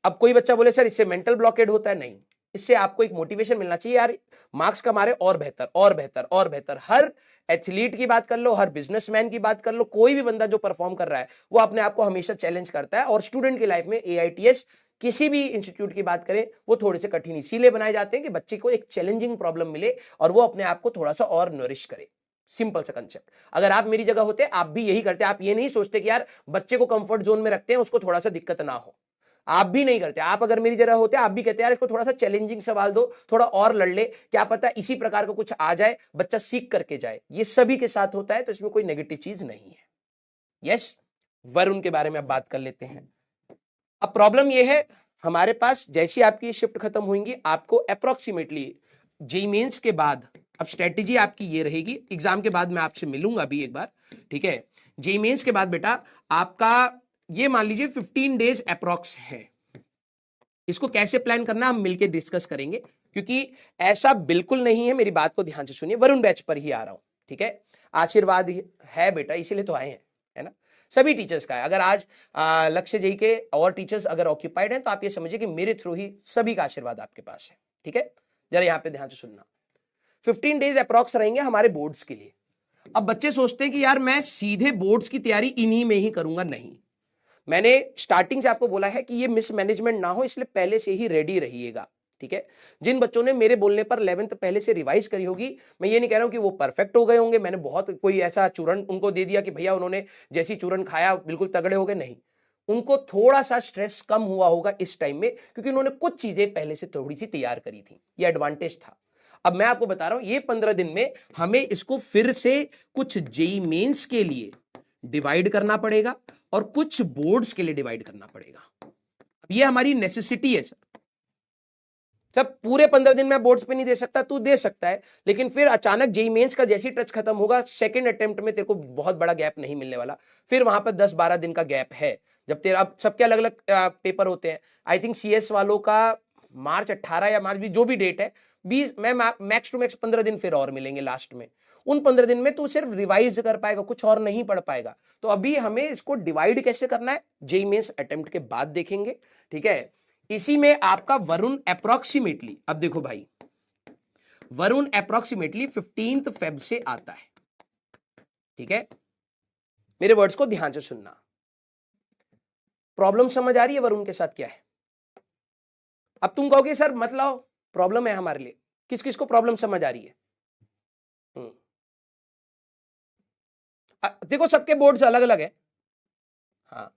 अब कोई बच्चा बोले सर इससे मेंटल ब्लॉकेड होता है, नहीं, इससे आपको एक मोटिवेशन मिलना चाहिए यार, मार्क्स कमा रहे और बेहतर और बेहतर और बेहतर। हर एथलीट की बात कर लो, हर बिजनेसमैन की बात कर लो, कोई भी बंदा जो परफॉर्म कर रहा है वो अपने आप को हमेशा चैलेंज करता है। और स्टूडेंट की लाइफ में AITS किसी भी इंस्टीट्यूट की बात करें वो थोड़े से कठिन इसीलिए बनाए जाते हैं कि बच्चे को एक चैलेंजिंग प्रॉब्लम मिले और वो अपने आप को थोड़ा सा और नरिश करे। सिंपल सा कंसेप्ट। अगर आप मेरी जगह होते आप भी यही करते, आप ये नहीं सोचते कि यार बच्चे को कंफर्ट जोन में रखते हैं उसको थोड़ा सा दिक्कत ना हो, आप भी नहीं करते। आप अगर मेरी जगह होते आप भी कहते यार इसको थोड़ा सा चैलेंजिंग सवाल दो, थोड़ा और लड़ ले, क्या पता इसी प्रकार का कुछ आ जाए, बच्चा सीख करके जाए। ये सभी के साथ होता है, तो इसमें कोई नेगेटिव चीज नहीं है। यस, वरुण के बारे में अब बात कर लेते हैं। अब प्रॉब्लम ये है, हमारे पास जैसी आपकी शिफ्ट खत्म होंगी आपको अप्रोक्सीमेटली जेईई मेंस के बाद, अब स्ट्रेटेजी आपकी ये रहेगी, एग्जाम के बाद मैं आपसे मिलूंगा भी एक बार, ठीक है। जेईई मेंस के बाद बेटा आपका ये मान लीजिए 15 डेज अप्रोक्स है। इसको कैसे प्लान करना हम मिलकर डिस्कस करेंगे, क्योंकि ऐसा बिल्कुल नहीं है, मेरी बात को ध्यान से सुनिए, वरुण बैच पर ही आ रहा हूं, ठीक है। आशीर्वाद है बेटा, इसीलिए तो आए हैं, है ना, सभी टीचर्स का है। अगर आज लक्ष्य जी के और टीचर्स अगर ऑक्यूपाइड हैं तो आप ये समझिए कि मेरे थ्रू ही सभी का आशीर्वाद आपके पास है, ठीक है। जरा यहां पे ध्यान से सुनना, 15 डेज अप्रॉक्स रहेंगे हमारे बोर्ड्स के लिए। अब बच्चे सोचते हैं कि यार मैं सीधे बोर्ड्स की तैयारी इन्हीं में ही करूंगा, नहीं, मैंने स्टार्टिंग से आपको बोला है कि ये मिसमैनेजमेंट ना हो, इसलिए पहले से ही रेडी रहिएगा, ठीक है। जिन बच्चों ने मेरे बोलने पर 11th पहले से रिवाइज करी होगी, मैं ये नहीं कह रहा हूं कि वो परफेक्ट हो गए होंगे, मैंने बहुत कोई ऐसा चूरन उनको दे दिया कि भैया उन्होंने जैसी चूरन खाया बिल्कुल तगड़े हो गए, नहीं। उनको थोड़ा सा स्ट्रेस कम हुआ होगा इस टाइम में, क्योंकि उन्होंने कुछ चीजें पहले से थोड़ी सी तैयार करी थी, ये एडवांटेज था। अब मैं आपको बता रहा हूं, ये 15 दिन में हमें इसको फिर से कुछ जेई मेंस के लिए डिवाइड करना पड़ेगा और कुछ बोर्ड्स के लिए डिवाइड करना पड़ेगा। ये हमारी नेसेसिटी है सर। जब पूरे 15 दिन में बोर्ड्स पे नहीं दे सकता, तू दे सकता है, लेकिन फिर अचानक जेई मेंस का जैसी टच खत्म होगा, सेकंड अटेम्प्ट में तेरे को बहुत बड़ा गैप नहीं मिलने वाला, फिर वहां पर 10-12 दिन का गैप है। जब तेरा अब सबके अलग अलग पेपर होते हैं, आई थिंक सीएस वालों का मार्च 18 या मार्च भी जो भी डेट है, 20 में मैक्स टू मैक्स 15 दिन फिर और मिलेंगे लास्ट में। उन 15 दिन में तू सिर्फ रिवाइज कर पाएगा, कुछ और नहीं पढ़ पाएगा। तो अभी हमें इसको डिवाइड कैसे करना है, जेई मेंस अटेम्प्ट के बाद देखेंगे, ठीक है। इसी में आपका वरुण अप्रोक्सीमेटली, अब देखो भाई, वरुण अप्रोक्सीमेटली 15 फेब से आता है, ठीक है। मेरे वर्ड्स को ध्यान से सुनना। प्रॉब्लम समझ आ रही है वरुण के साथ क्या है? अब तुम कहोगे सर मत लाओ, प्रॉब्लम है हमारे लिए। किस किस को प्रॉब्लम समझ आ रही है? देखो सबके बोर्ड्स अलग अलग है। हाँ,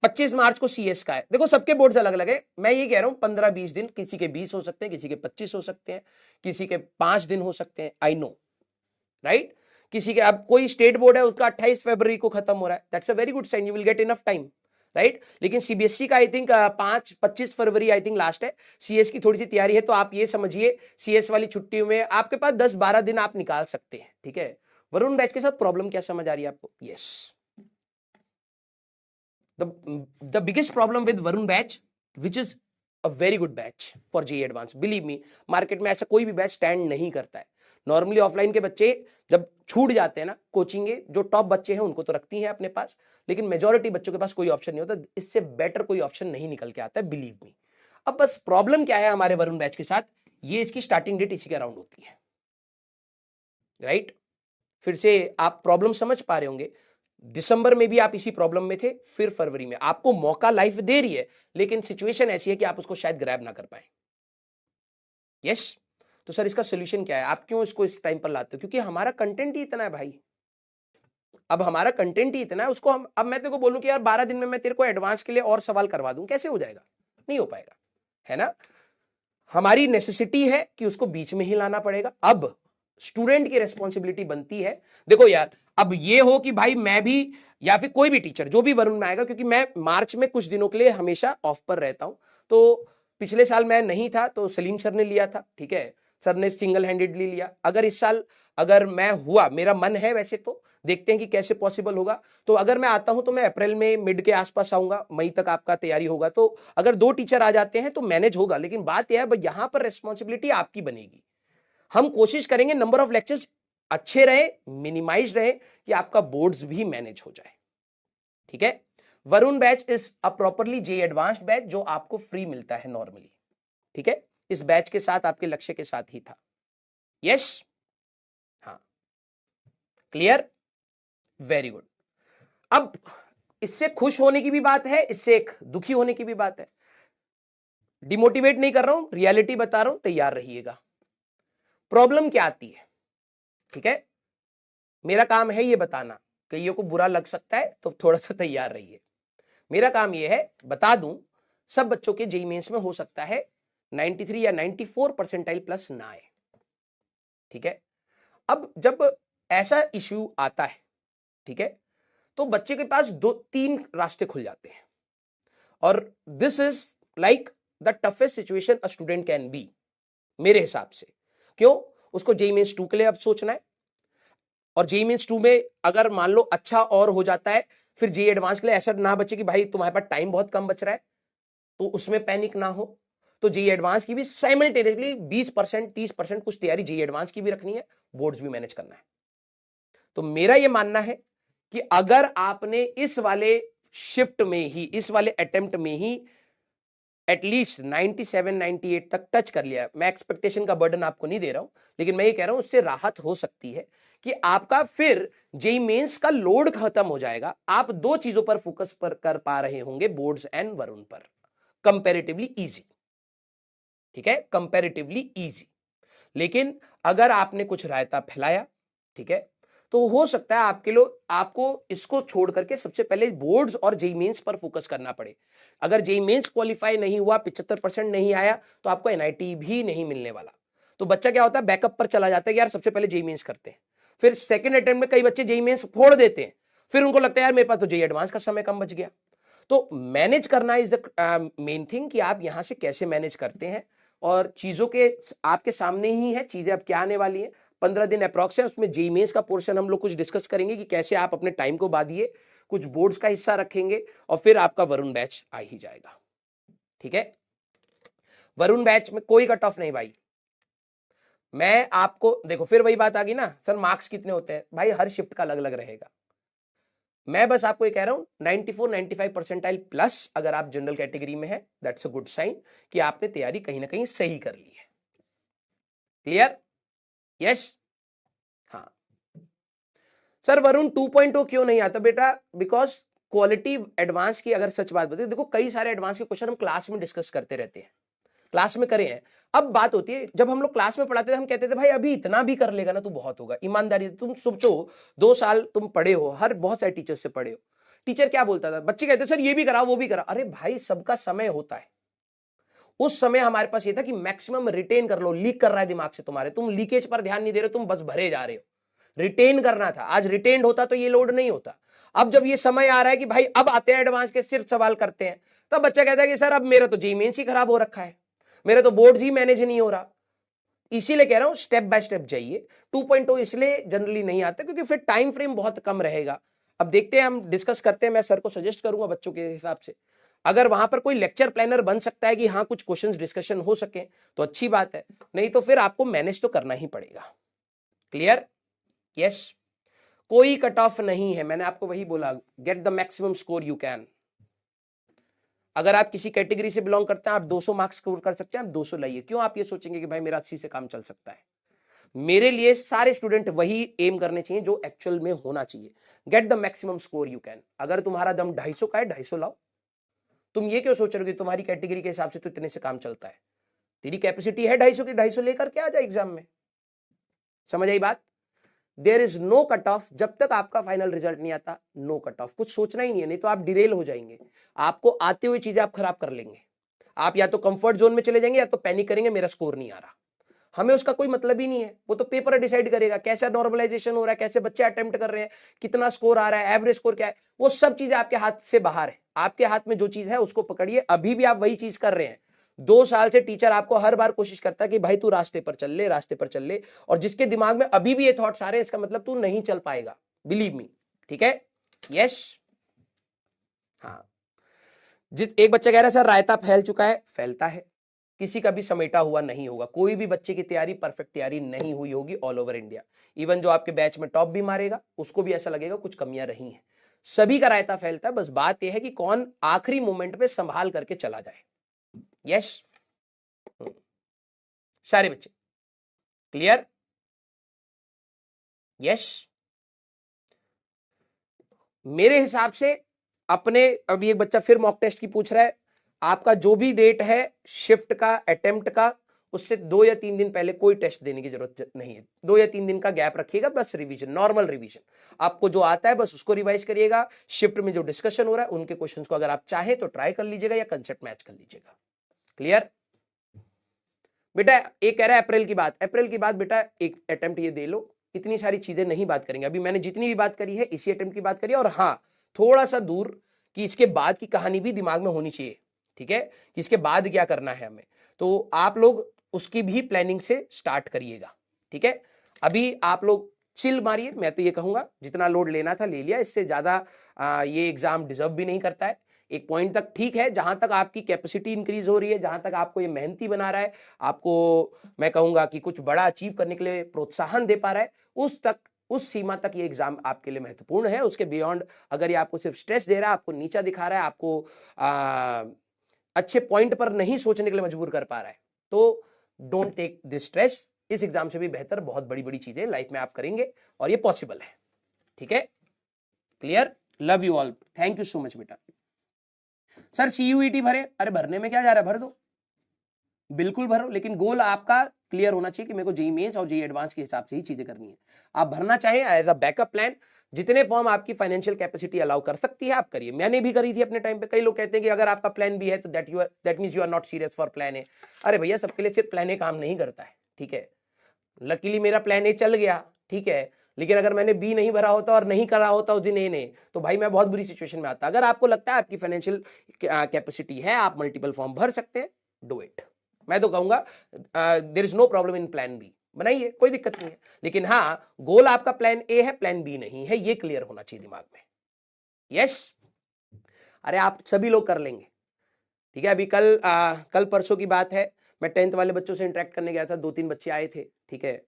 25 मार्च को सीएस का है, देखो सबके बोर्ड्स अलग अलग है। मैं ये कह रहा हूं 15-20 दिन, किसी के 20 हो सकते हैं, किसी के 25 हो सकते हैं, किसी के 5 दिन हो सकते हैं, आई नो, राइट। किसी के, अब कोई स्टेट बोर्ड है उसका 28 फरवरी को खत्म हो रहा है, that's a very good sign, you will get enough time, right. लेकिन सीबीएसई का I think 25 February I think last है। सीएस की थोड़ी सी तैयारी है, तो आप ये समझिए सीएस वाली छुट्टियों में आपके पास 10-12 दिन आप निकाल सकते हैं, ठीक है। वरुण बैच के साथ प्रॉब्लम क्या समझ आ रही है आपको? Yes, the biggest problem with Varun batch, which is a very good batch for JEE Advanced, believe me, market में ऐसा कोई भी बैच स्टैंड नहीं करता है। नॉर्मली ऑफलाइन के बच्चे जब छूट जाते हैं ना, कोचिंग जो टॉप बच्चे हैं उनको तो रखती हैं अपने पास, लेकिन मेजॉरिटी बच्चों के पास कोई ऑप्शन नहीं होता, इससे बेटर कोई ऑप्शन नहीं निकल के आता है, बिलीव मी। अब बस प्रॉब्लम क्या है हमारे वरुण बैच के साथ, ये इसकी स्टार्टिंग डेट इसी के अराउंड होती है, राइट। फिर से आप प्रॉब्लम समझ पा रहे होंगे, दिसंबर में भी आप इसी प्रॉब्लम में थे, फिर फरवरी में आपको मौका लाइफ दे रही है, लेकिन सिचुएशन ऐसी है कि आप उसको शायद ग्रैब ना कर पाए। यस, तो सर इसका सोल्यूशन क्या है, आप क्यों इसको इस टाइम पर लाते हो? क्योंकि हमारा कंटेंट ही इतना है भाई। अब हमारा कंटेंट ही इतना है, उसको हम, अब मैं तेरे को बोलूं कि यार 12 दिन में मैं तेरे को एडवांस के लिए और सवाल करवा दूं, कैसे हो जाएगा? नहीं हो पाएगा, है ना। हमारी नेसेसिटी है कि उसको बीच में ही लाना पड़ेगा। अब स्टूडेंट की रेस्पॉन्सिबिलिटी बनती है, देखो यार, अब ये हो कि भाई मैं भी या फिर कोई भी टीचर जो भी वरुण में आएगा, क्योंकि मैं मार्च में कुछ दिनों के लिए हमेशा ऑफ पर रहता हूं, तो पिछले साल मैं नहीं था तो सलीम सर ने लिया था, ठीक है, सर ने सिंगल हैंडेडली लिया। अगर इस साल अगर मैं हुआ, मेरा मन है वैसे, तो देखते हैं कि कैसे पॉसिबल होगा। तो अगर मैं आता हूं तो मैं अप्रैल में मिड के आसपास आऊंगा, मई तक आपका तैयारी होगा, तो अगर 2 टीचर आ जाते हैं तो मैनेज होगा। लेकिन बात यह है यहां पर रेस्पॉन्सिबिलिटी आपकी बनेगी। हम कोशिश करेंगे नंबर ऑफ लेक्चर्स अच्छे रहे, मिनिमाइज रहे, कि आपका बोर्ड्स भी मैनेज हो जाए, ठीक है। Varun batch is a properly JEE advanced batch जो आपको फ्री मिलता है नॉर्मली, ठीक है। इस बैच के साथ आपके लक्ष्य के साथ ही था। यस, हाँ, क्लियर, वेरी गुड। अब इससे खुश होने की भी बात है, इससे एक दुखी होने की भी बात है। डिमोटिवेट नहीं कर रहा हूं, रियलिटी बता रहा हूं, तैयार रहिएगा। प्रॉब्लम क्या आती है, ठीक है, मेरा काम है ये बताना, कईयों को बुरा लग सकता है तो थोड़ा सा तैयार रहिए। मेरा काम ये है बता दूं, सब बच्चों के जेईई मेंस में हो सकता है 93 या 94 परसेंटाइल प्लस ना आए, ठीक है। अब जब ऐसा इश्यू आता है, ठीक है, तो बच्चे के पास 2-3 रास्ते खुल जाते हैं, और this is like the toughest situation a student can be, मेरे हिसाब से। क्यों? उसको जेईई मेंस 2 के लिए अब सोचना है, और जेईई मेंस 2 में अगर मान लो अच्छा और हो जाता है, फिर जेईई एडवांस के लिए ऐसा ना बचे कि भाई तुम्हारे पास टाइम बहुत कम बच रहा है, तो उसमें पैनिक ना हो। तो जेईई एडवांस की भी साइमल्टेनियसली 20% 30% कुछ तैयारी जेईई एडवांस की भी रखनी है, बोर्ड्स भी मैनेज करना है। तो मेरा यह मानना है कि अगर आपने इस वाले शिफ्ट में ही, इस वाले अटेम्प्ट में ही एटलीस्ट 97 98 तक टच कर लिया। मैं एक्सपेक्टेशन का बर्डन आपको नहीं दे रहा हूं, लेकिन मैं ये कह रहा हूं उससे राहत हो सकती है कि आपका फिर जेईई मेंस का लोड खत्म हो जाएगा। आप दो चीजों पर फोकस पर कर पा रहे होंगे, बोर्ड्स एंड वरुण पर, कंपैरेटिवली इजी। ठीक है, कंपैरेटिवली इजी। लेकिन अगर आपने कुछ रायता फैलाया, ठीक है, तो हो सकता है आपके लोग आपको इसको छोड़ करके सबसे पहले बोर्ड्स और जेईई मेंस पर फोकस करना पड़े। अगर जेईई मेंस क्वालिफाई नहीं हुआ, 75% नहीं आया, तो आपको एनआईटी भी नहीं मिलने वाला। तो बच्चा क्या होता है, बैकअप पर चला जाता है कि यार सबसे पहले जेईई मेंस करते हैं। फिर सेकंड अटेम्प्ट में कई बच्चे जेईई मेंस फोड़ देते हैं, फिर उनको लगता है यार मेरे पास तो जेईई एडवांस का समय कम बच गया। तो मैनेज करना इज द मेन थिंग, कि आप यहां से कैसे मैनेज करते हैं। और चीजों के आपके सामने ही है, चीजें अब क्या आने वाली है। 15 दिन अप्रॉक्स है, उसमें जेईई मेंस का पोर्शन हम लोग कुछ डिस्कस करेंगे कि कैसे आप अपने टाइम को बांधिए, कुछ बोर्ड्स का हिस्सा रखेंगे, और फिर आपका वरुण बैच आ ही जाएगा। ठीक है, वरुण बैच में कोई कट ऑफ नहीं भाई। मैं आपको देखो, फिर वही बात आ गई ना, सर मार्क्स कितने होते हैं, भाई हर शिफ्ट का अलग अलग रहेगा। मैं बस आपको ये कह रहा हूं 94 95 परसेंटाइल प्लस अगर आप जनरल कैटेगरी में है, दैट्स अ गुड साइन कि आपने तैयारी कहीं ना कहीं सही कर ली है। क्लियर? यस। हाँ सर, वरुण 2.0 क्यों नहीं आता बेटा? बिकॉज क्वालिटी एडवांस की अगर सच बात बताए, देखो कई सारे एडवांस के क्वेश्चन हम क्लास में डिस्कस करते रहते हैं, क्लास में करे हैं। अब बात होती है, जब हम लोग क्लास में पढ़ाते थे हम कहते थे भाई अभी इतना भी कर लेगा ना तो बहुत होगा। ईमानदारी तुम सोचो, 2 साल तुम पढ़े हो, हर बहुत सारे टीचर से पढ़े हो, टीचर क्या बोलता था, बच्चे कहते सर ये भी करा वो भी करा। अरे भाई सबका समय होता है। उस समय हमारे पास ये था कि मैक्सिमम रिटेन कर लो, लीक कर रहा है दिमाग से तुम्हारे, तुम लीकेज पर ध्यान नहीं दे रहे, तुम बस भरे जा रहे हो। रिटेन करना था, आज रिटेन होता तो ये लोड नहीं होता। अब जब ये समय आ रहा है कि भाई अब आते हैं एडवांस के, सिर्फ सवाल करते हैं, तब बच्चा कहता है कि सर अब मेरा तो जेईई मेंस ही खराब हो रखा है, मेरा तो बोर्ड ही मैनेज नहीं हो रहा। इसीलिए कह रहा हूं स्टेप बाय स्टेप जाइए। 2.0 इसलिए जनरली नहीं आता क्योंकि फिर टाइम फ्रेम बहुत कम रहेगा। अब देखते हैं, हम डिस्कस करते हैं, मैं सर को सजेस्ट करूंगा बच्चों के हिसाब से, अगर वहां पर कोई लेक्चर प्लानर बन सकता है कि हाँ कुछ क्वेश्चंस डिस्कशन हो सके तो अच्छी बात है, नहीं तो फिर आपको मैनेज तो करना ही पड़ेगा। क्लियर? यस। कोई कट ऑफ नहीं है, मैंने आपको वही बोला, get the maximum score you can. अगर आप किसी कैटेगरी से बिलोंग करते हैं, आप 200 मार्क्स स्कोर कर सकते हैं, आप 200 लाइए। क्यों आप ये सोचेंगे कि भाई मेरा 80 से काम चल सकता है? मेरे लिए सारे स्टूडेंट वही एम करने चाहिए जो एक्चुअल में होना चाहिए। Get the maximum score you can. अगर तुम्हारा दम 250 का है, 250 लाओ। तुम ये क्यों सोच रहे हो कि तुम्हारी कैटेगरी के हिसाब से तो इतने से काम चलता है? तेरी कैपेसिटी है 250 की, 250 लेकर के आ जाए एग्जाम में। समझ आई बात? There is no cut off, जब तक आपका फाइनल रिजल्ट नहीं आता, नो कट ऑफ। कुछ सोचना ही नहीं है, नहीं तो आप डिरेल हो जाएंगे। आपको आते हुए चीजें आप खराब कर लेंगे। आप या तो कंफर्ट जोन में चले जाएंगे या तो पैनिक करेंगे, मेरा स्कोर नहीं आ रहा। हमें उसका कोई मतलब ही नहीं है, वो तो पेपर डिसाइड करेगा कैसा नॉर्मलाइजेशन हो रहा है, कैसे बच्चे अटेम्प्ट कर रहे हैं, कितना स्कोर आ रहा है, एवरेज स्कोर क्या है, वो सब चीजें आपके हाथ से बाहर है। आपके हाथ में जो चीज है उसको पकड़िए। अभी भी आप वही चीज कर रहे हैं। 2 साल से टीचर आपको हर बार कोशिश करता है कि भाई तू रास्ते पर चल ले, रास्ते पर चल ले, और जिसके दिमाग में अभी भी ये थॉट्स आ रहे हैं, इसका मतलब तू नहीं चल पाएगा, बिलीव मी। ठीक है? यस। हाँ, जिस एक बच्चा कह रहा है सर रायता फैल चुका है, फैलता है, किसी का भी समेटा हुआ नहीं होगा। कोई भी बच्चे की तैयारी परफेक्ट तैयारी नहीं हुई होगी ऑल ओवर इंडिया। इवन जो आपके बैच में टॉप भी मारेगा उसको भी ऐसा लगेगा कुछ कमियां रही हैं। सभी का रायता फैलता है, बस बात यह है कि कौन आखिरी मोमेंट पे संभाल करके चला जाए। यस। सारे बच्चे क्लियर? यस। मेरे हिसाब से अपने, अभी एक बच्चा फिर मॉक टेस्ट की पूछ रहा है, आपका जो भी डेट है शिफ्ट का, अटेम्प्ट का, उससे 2 या 3 दिन पहले कोई टेस्ट देने की जरूरत नहीं है। 2 या 3 दिन का गैप रखिएगा, बस रिवीजन, नॉर्मल रिवीजन। आपको जो आता है बस उसको रिवाइज करिएगा। शिफ्ट में जो डिस्कशन हो रहा है उनके क्वेश्चंस को अगर आप चाहें तो ट्राई कर लीजिएगा या कंसेप्ट मैच कर लीजिएगा। क्लियर? बेटा एक कह रहा है अप्रैल की बात, अप्रैल की बात बेटा एक अटेम्प्ट ये दे लो, इतनी सारी चीजें नहीं बात करेंगे। अभी मैंने जितनी भी बात करी है इसी अटेम्प्ट की बात करी है। और हाँ, थोड़ा सा दूर कि इसके बाद की कहानी भी दिमाग में होनी चाहिए। ठीक है, कि इसके बाद क्या करना है हमें, तो आप लोग उसकी भी प्लानिंग से स्टार्ट करिएगा। ठीक है, अभी आप लोग चिल मारिए। मैं तो ये कहूंगा जितना लोड लेना था ले लिया, इससे ज्यादा ये एग्जाम डिजर्व भी नहीं करता है। एक पॉइंट तक ठीक है, जहां तक आपकी कैपेसिटी इंक्रीज हो रही है, जहां तक आपको ये मेहनती बना रहा है, आपको मैं कहूंगा कि कुछ बड़ा अचीव करने के लिए प्रोत्साहन दे पा रहा है, उस तक, उस सीमा तक ये एग्जाम आपके लिए महत्वपूर्ण है। उसके बियॉन्ड अगर ये आपको सिर्फ स्ट्रेस दे रहा है, आपको नीचा दिखा रहा है, आपको अच्छे पॉइंट पर नहीं सोचने के लिए मजबूर कर पा रहा है, तो डोंट टेक दिस स्ट्रेस। इस एग्जाम से भी बेहतर बहुत बड़ी बड़ी चीजें लाइफ में आप करेंगे और ये पॉसिबल है। ठीक है, clear? Love you all, thank you so much बेटा। सर सीयूईटी भरे, अरे भरने में क्या जा रहा है, भर दो, बिल्कुल भरो, लेकिन गोल आपका क्लियर होना चाहिए कि मेरे को जेईई मेंस और जेईई एडवांस के हिसाब से ही चीजें करनी है। आप भरना चाहें एज अ बैकअप प्लान, जितने फॉर्म आपकी फाइनेंशियल कैपेसिटी अलाउ कर सकती है आप करिए। मैंने भी करी थी अपने टाइम पे। कई लोग कहते हैं कि अगर आपका प्लान बी है तो that means you are not serious for plan A. अरे भैया, सबके लिए सिर्फ प्लान ए काम नहीं करता है। ठीक है, लकीली मेरा प्लान ए चल गया, ठीक है, लेकिन अगर मैंने बी नहीं भरा होता और नहीं करा होता उस दिन ए ने, तो भाई मैं बहुत बुरी सिचुएशन में आता। अगर आपको लगता है आपकी फाइनेंशियल कैपेसिटी है, आप मल्टीपल फॉर्म भर सकते हैं, डू इट। मैं तो कहूंगा there is no problem in plan B, बनाइए, कोई दिक्कत नहीं है। लेकिन हाँ, गोल आपका प्लान ए है, प्लान बी नहीं है, ये क्लियर होना चाहिए दिमाग में। यस, अरे आप सभी लोग कर लेंगे। ठीक है, अभी कल परसों की बात है, मैं 10th वाले बच्चों से इंटरेक्ट करने गया था, 2-3 बच्चे आए थे। ठीक है,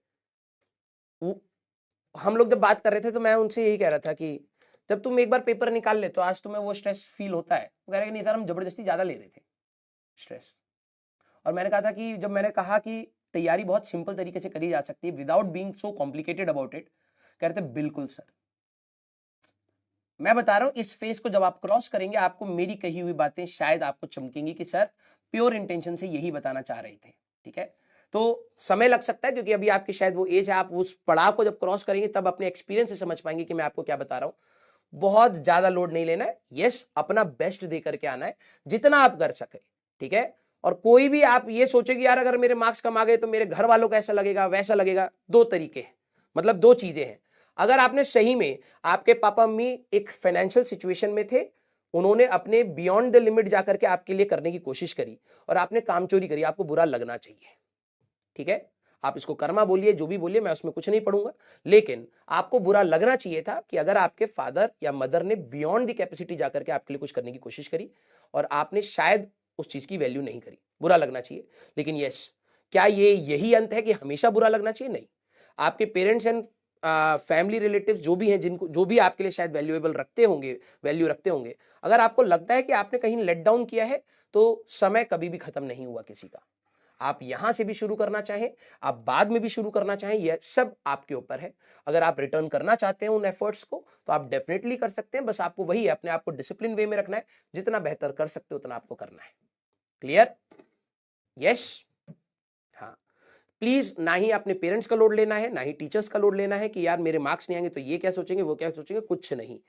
हम लोग जब बात कर रहे थे तो मैं उनसे यही कह रहा था कि जब तुम एक बार पेपर निकाल ले तो आज तुम्हें वो स्ट्रेस फील होता है। वो कह रहे कि नहीं सर, हम जबरदस्ती ज्यादा ले रहे थे स्ट्रेस। और मैंने कहा था कि जब मैंने कहा कि तैयारी बहुत सिंपल तरीके से करी जा सकती है without being so complicated about it, कह रहे थे बिल्कुल सर। मैं बता रहा हूं, इस फेज को जब आप क्रॉस करेंगे आपको मेरी कही हुई बातें शायद आपको चमकेंगी कि सर प्योर इंटेंशन से यही बताना चाह रहे थे। ठीक है, तो समय लग सकता है क्योंकि अभी आपकी शायद वो एज है, आप उस पड़ाव को जब क्रॉस करेंगे तब अपने एक्सपीरियंस से समझ पाएंगे कि मैं आपको क्या बता रहा हूं। बहुत ज्यादा लोड नहीं लेना है, यस, अपना बेस्ट दे करके आना है जितना आप कर सके। ठीक है, और कोई भी आप ये सोचे कि यार अगर मेरे मार्क्स कम आ गए तो मेरे घर वालों को ऐसा लगेगा वैसा लगेगा, दो तरीके हैं, मतलब दो चीजें हैं। अगर आपने सही में, आपके पापा मम्मी एक फाइनेंशियल सिचुएशन में थे, उन्होंने अपने बियॉन्ड द लिमिट जाकर के आपके लिए करने की कोशिश करी और आपने काम चोरी करी, आपको बुरा लगना चाहिए। ठीक है, आप इसको कर्मा बोलिए, जो भी बोलिए, मैं उसमें कुछ नहीं पढ़ूंगा, लेकिन आपको बुरा लगना चाहिए था कि अगर आपके फादर या मदर ने बियॉन्ड द कैपेसिटी जाकर के आपके लिए कुछ करने की कोशिश करी और आपने शायद उस चीज की वैल्यू नहीं करी, बुरा लगना चाहिए। लेकिन यस, क्या ये यही अंत है कि हमेशा बुरा लगना चाहिए? नहीं। आपके पेरेंट्स एंड फैमिली रिलेटिव्स जो भी हैं, जिनको जो भी आपके लिए शायद वैल्यू रखते होंगे, अगर आपको लगता है कि आपने कहीं लेट डाउन किया है तो समय कभी भी खत्म नहीं हुआ किसी का। आप यहां से भी शुरू करना चाहें, आप बाद में भी शुरू करना चाहें, यह सब आपके ऊपर है। अगर आप रिटर्न करना चाहते हैं उन एफर्ट्स को तो आप डेफिनेटली कर सकते हैं, बस आपको वही है, अपने आप को डिसिप्लिन वे में रखना है, जितना बेहतर कर सकते हो उतना आपको करना है। क्लियर? यस, हाँ। प्लीज ना ही अपने पेरेंट्स का लोड लेना है, ना ही टीचर्स का लोड लेना है कि यार मेरे मार्क्स नहीं आएंगे तो ये क्या सोचेंगे, वो क्या सोचेंगे, कुछ नहीं।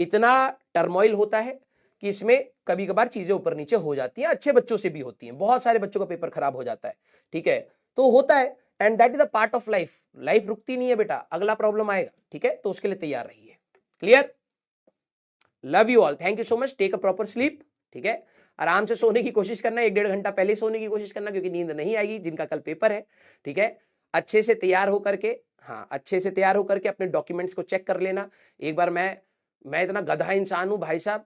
इतना टर्मोइल होता है कि इसमें कभी कभार चीजें ऊपर नीचे हो जाती हैं, अच्छे बच्चों से भी होती हैं, बहुत सारे बच्चों का पेपर खराब हो जाता है। ठीक है, तो होता है, and that is the part of life. Life रुकती नहीं है बेटा, अगला प्रॉब्लम आएगा। ठीक है, तो उसके लिए तैयार रहिए। Clear? Love you all, thank you so much, take a proper sleep. ठीक है, आराम से सोने की कोशिश करना, 1-1.5 घंटा पहले सोने की कोशिश करना, क्योंकि नींद नहीं आएगी जिनका कल पेपर है। ठीक है, अच्छे से तैयार होकर के, हाँ, अच्छे से तैयार होकर के अपने डॉक्यूमेंट्स को चेक कर लेना। एक बार मैं इतना गधा इंसान हूं भाई साहब,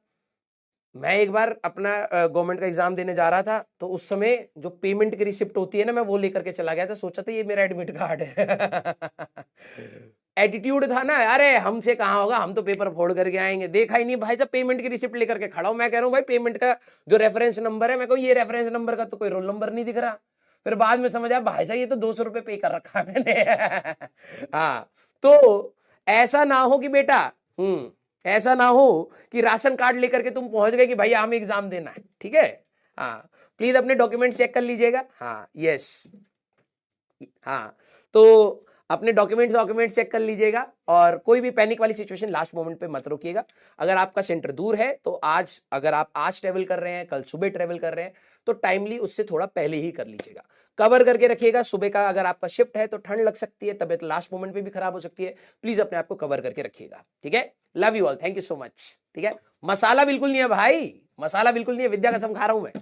मैं एक बार अपना गवर्नमेंट का एग्जाम देने जा रहा था तो उस समय जो पेमेंट की रिसिप्ट होती है ना, मैं वो लेकर के चला गया था, सोचा था ये मेरा एडमिट कार्ड है। एटीट्यूड था ना, अरे हमसे कहाँ होगा, हम तो पेपर फोड़ करके आएंगे। देखा ही नहीं भाई साहब, पेमेंट की रिसिप्ट लेकर के खड़ा हूं। मैं कह रहा हूँ भाई पेमेंट का जो रेफरेंस नंबर है, मैं कहूँ ये रेफरेंस नंबर का तो कोई रोल नंबर नहीं दिख रहा। फिर बाद में समझ आया भाई साहब ये तो 200 रुपए पे कर रखा है मैंने। हाँ, तो ऐसा ना हो कि बेटा, ऐसा ना हो कि राशन कार्ड लेकर के तुम पहुंच गए कि भाई हमें एग्जाम देना है। ठीक है, हाँ, प्लीज अपने डॉक्यूमेंट चेक कर लीजिएगा। हाँ, यस, हाँ, तो अपने डॉक्यूमेंट चेक कर लीजिएगा और कोई भी पैनिक वाली सिचुएशन लास्ट मोमेंट पे मत रोकिएगा। अगर आपका सेंटर दूर है तो अगर आप आज ट्रेवल कर रहे हैं, कल सुबह ट्रेवल कर रहे हैं, तो टाइमली उससे थोड़ा पहले ही कर लीजिएगा, कवर करके रखिएगा। सुबह का अगर आपका शिफ्ट है तो ठंड लग सकती है, तबियत लास्ट मोमेंट पे भी खराब हो सकती है, प्लीज अपने आप को कवर करके रखिएगा। ठीक है, love you all, thank you so much. ठीक है, मसाला बिल्कुल नहीं है भाई, मसाला बिल्कुल नहीं है, विद्या कसम खा रहा हूं मैं।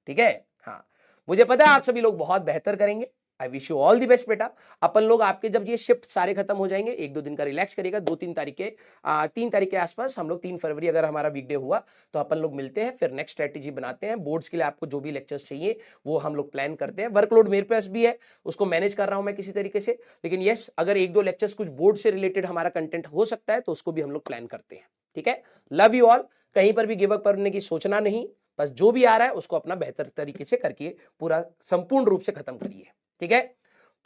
ठीक है, हाँ, मुझे पता है आप सभी लोग बहुत बेहतर करेंगे। I wish you all the best बेटा। अपन लोग आपके जब ये शिफ्ट सारे खत्म हो जाएंगे, 1-2 दिन का रिलैक्स करिएगा, 3 तारीख के आसपास हम लोग 3 फरवरी अगर हमारा वीकडे हुआ तो अपन लोग मिलते हैं, फिर नेक्स्ट स्ट्रेटेजी बनाते हैं। बोर्ड्स के लिए आपको जो भी लेक्चर्स चाहिए वो हम लोग प्लान करते हैं। वर्कलोड मेरे पास भी है, उसको मैनेज कर रहा हूं मैं किसी तरीके से, लेकिन यस, अगर 1-2 लेक्चर्स कुछ बोर्ड से रिलेटेड हमारा कंटेंट हो सकता है तो उसको भी हम लोग प्लान करते हैं। ठीक है, लव यू ऑल, कहीं पर भी गिव अप करने की सोचना नहीं, बस जो भी आ रहा है उसको अपना बेहतर तरीके से करके पूरा संपूर्ण रूप से खत्म करिए। ठीक है,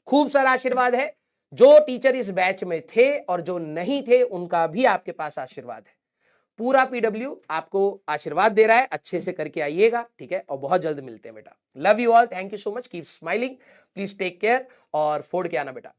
खूब सारा आशीर्वाद है। जो टीचर इस बैच में थे और जो नहीं थे उनका भी आपके पास आशीर्वाद है। पूरा पीडब्ल्यू आपको आशीर्वाद दे रहा है, अच्छे से करके आइएगा। ठीक है, और बहुत जल्द मिलते हैं बेटा। Love you all, thank you so much, keep smiling, please take care और फोड़ के आना बेटा।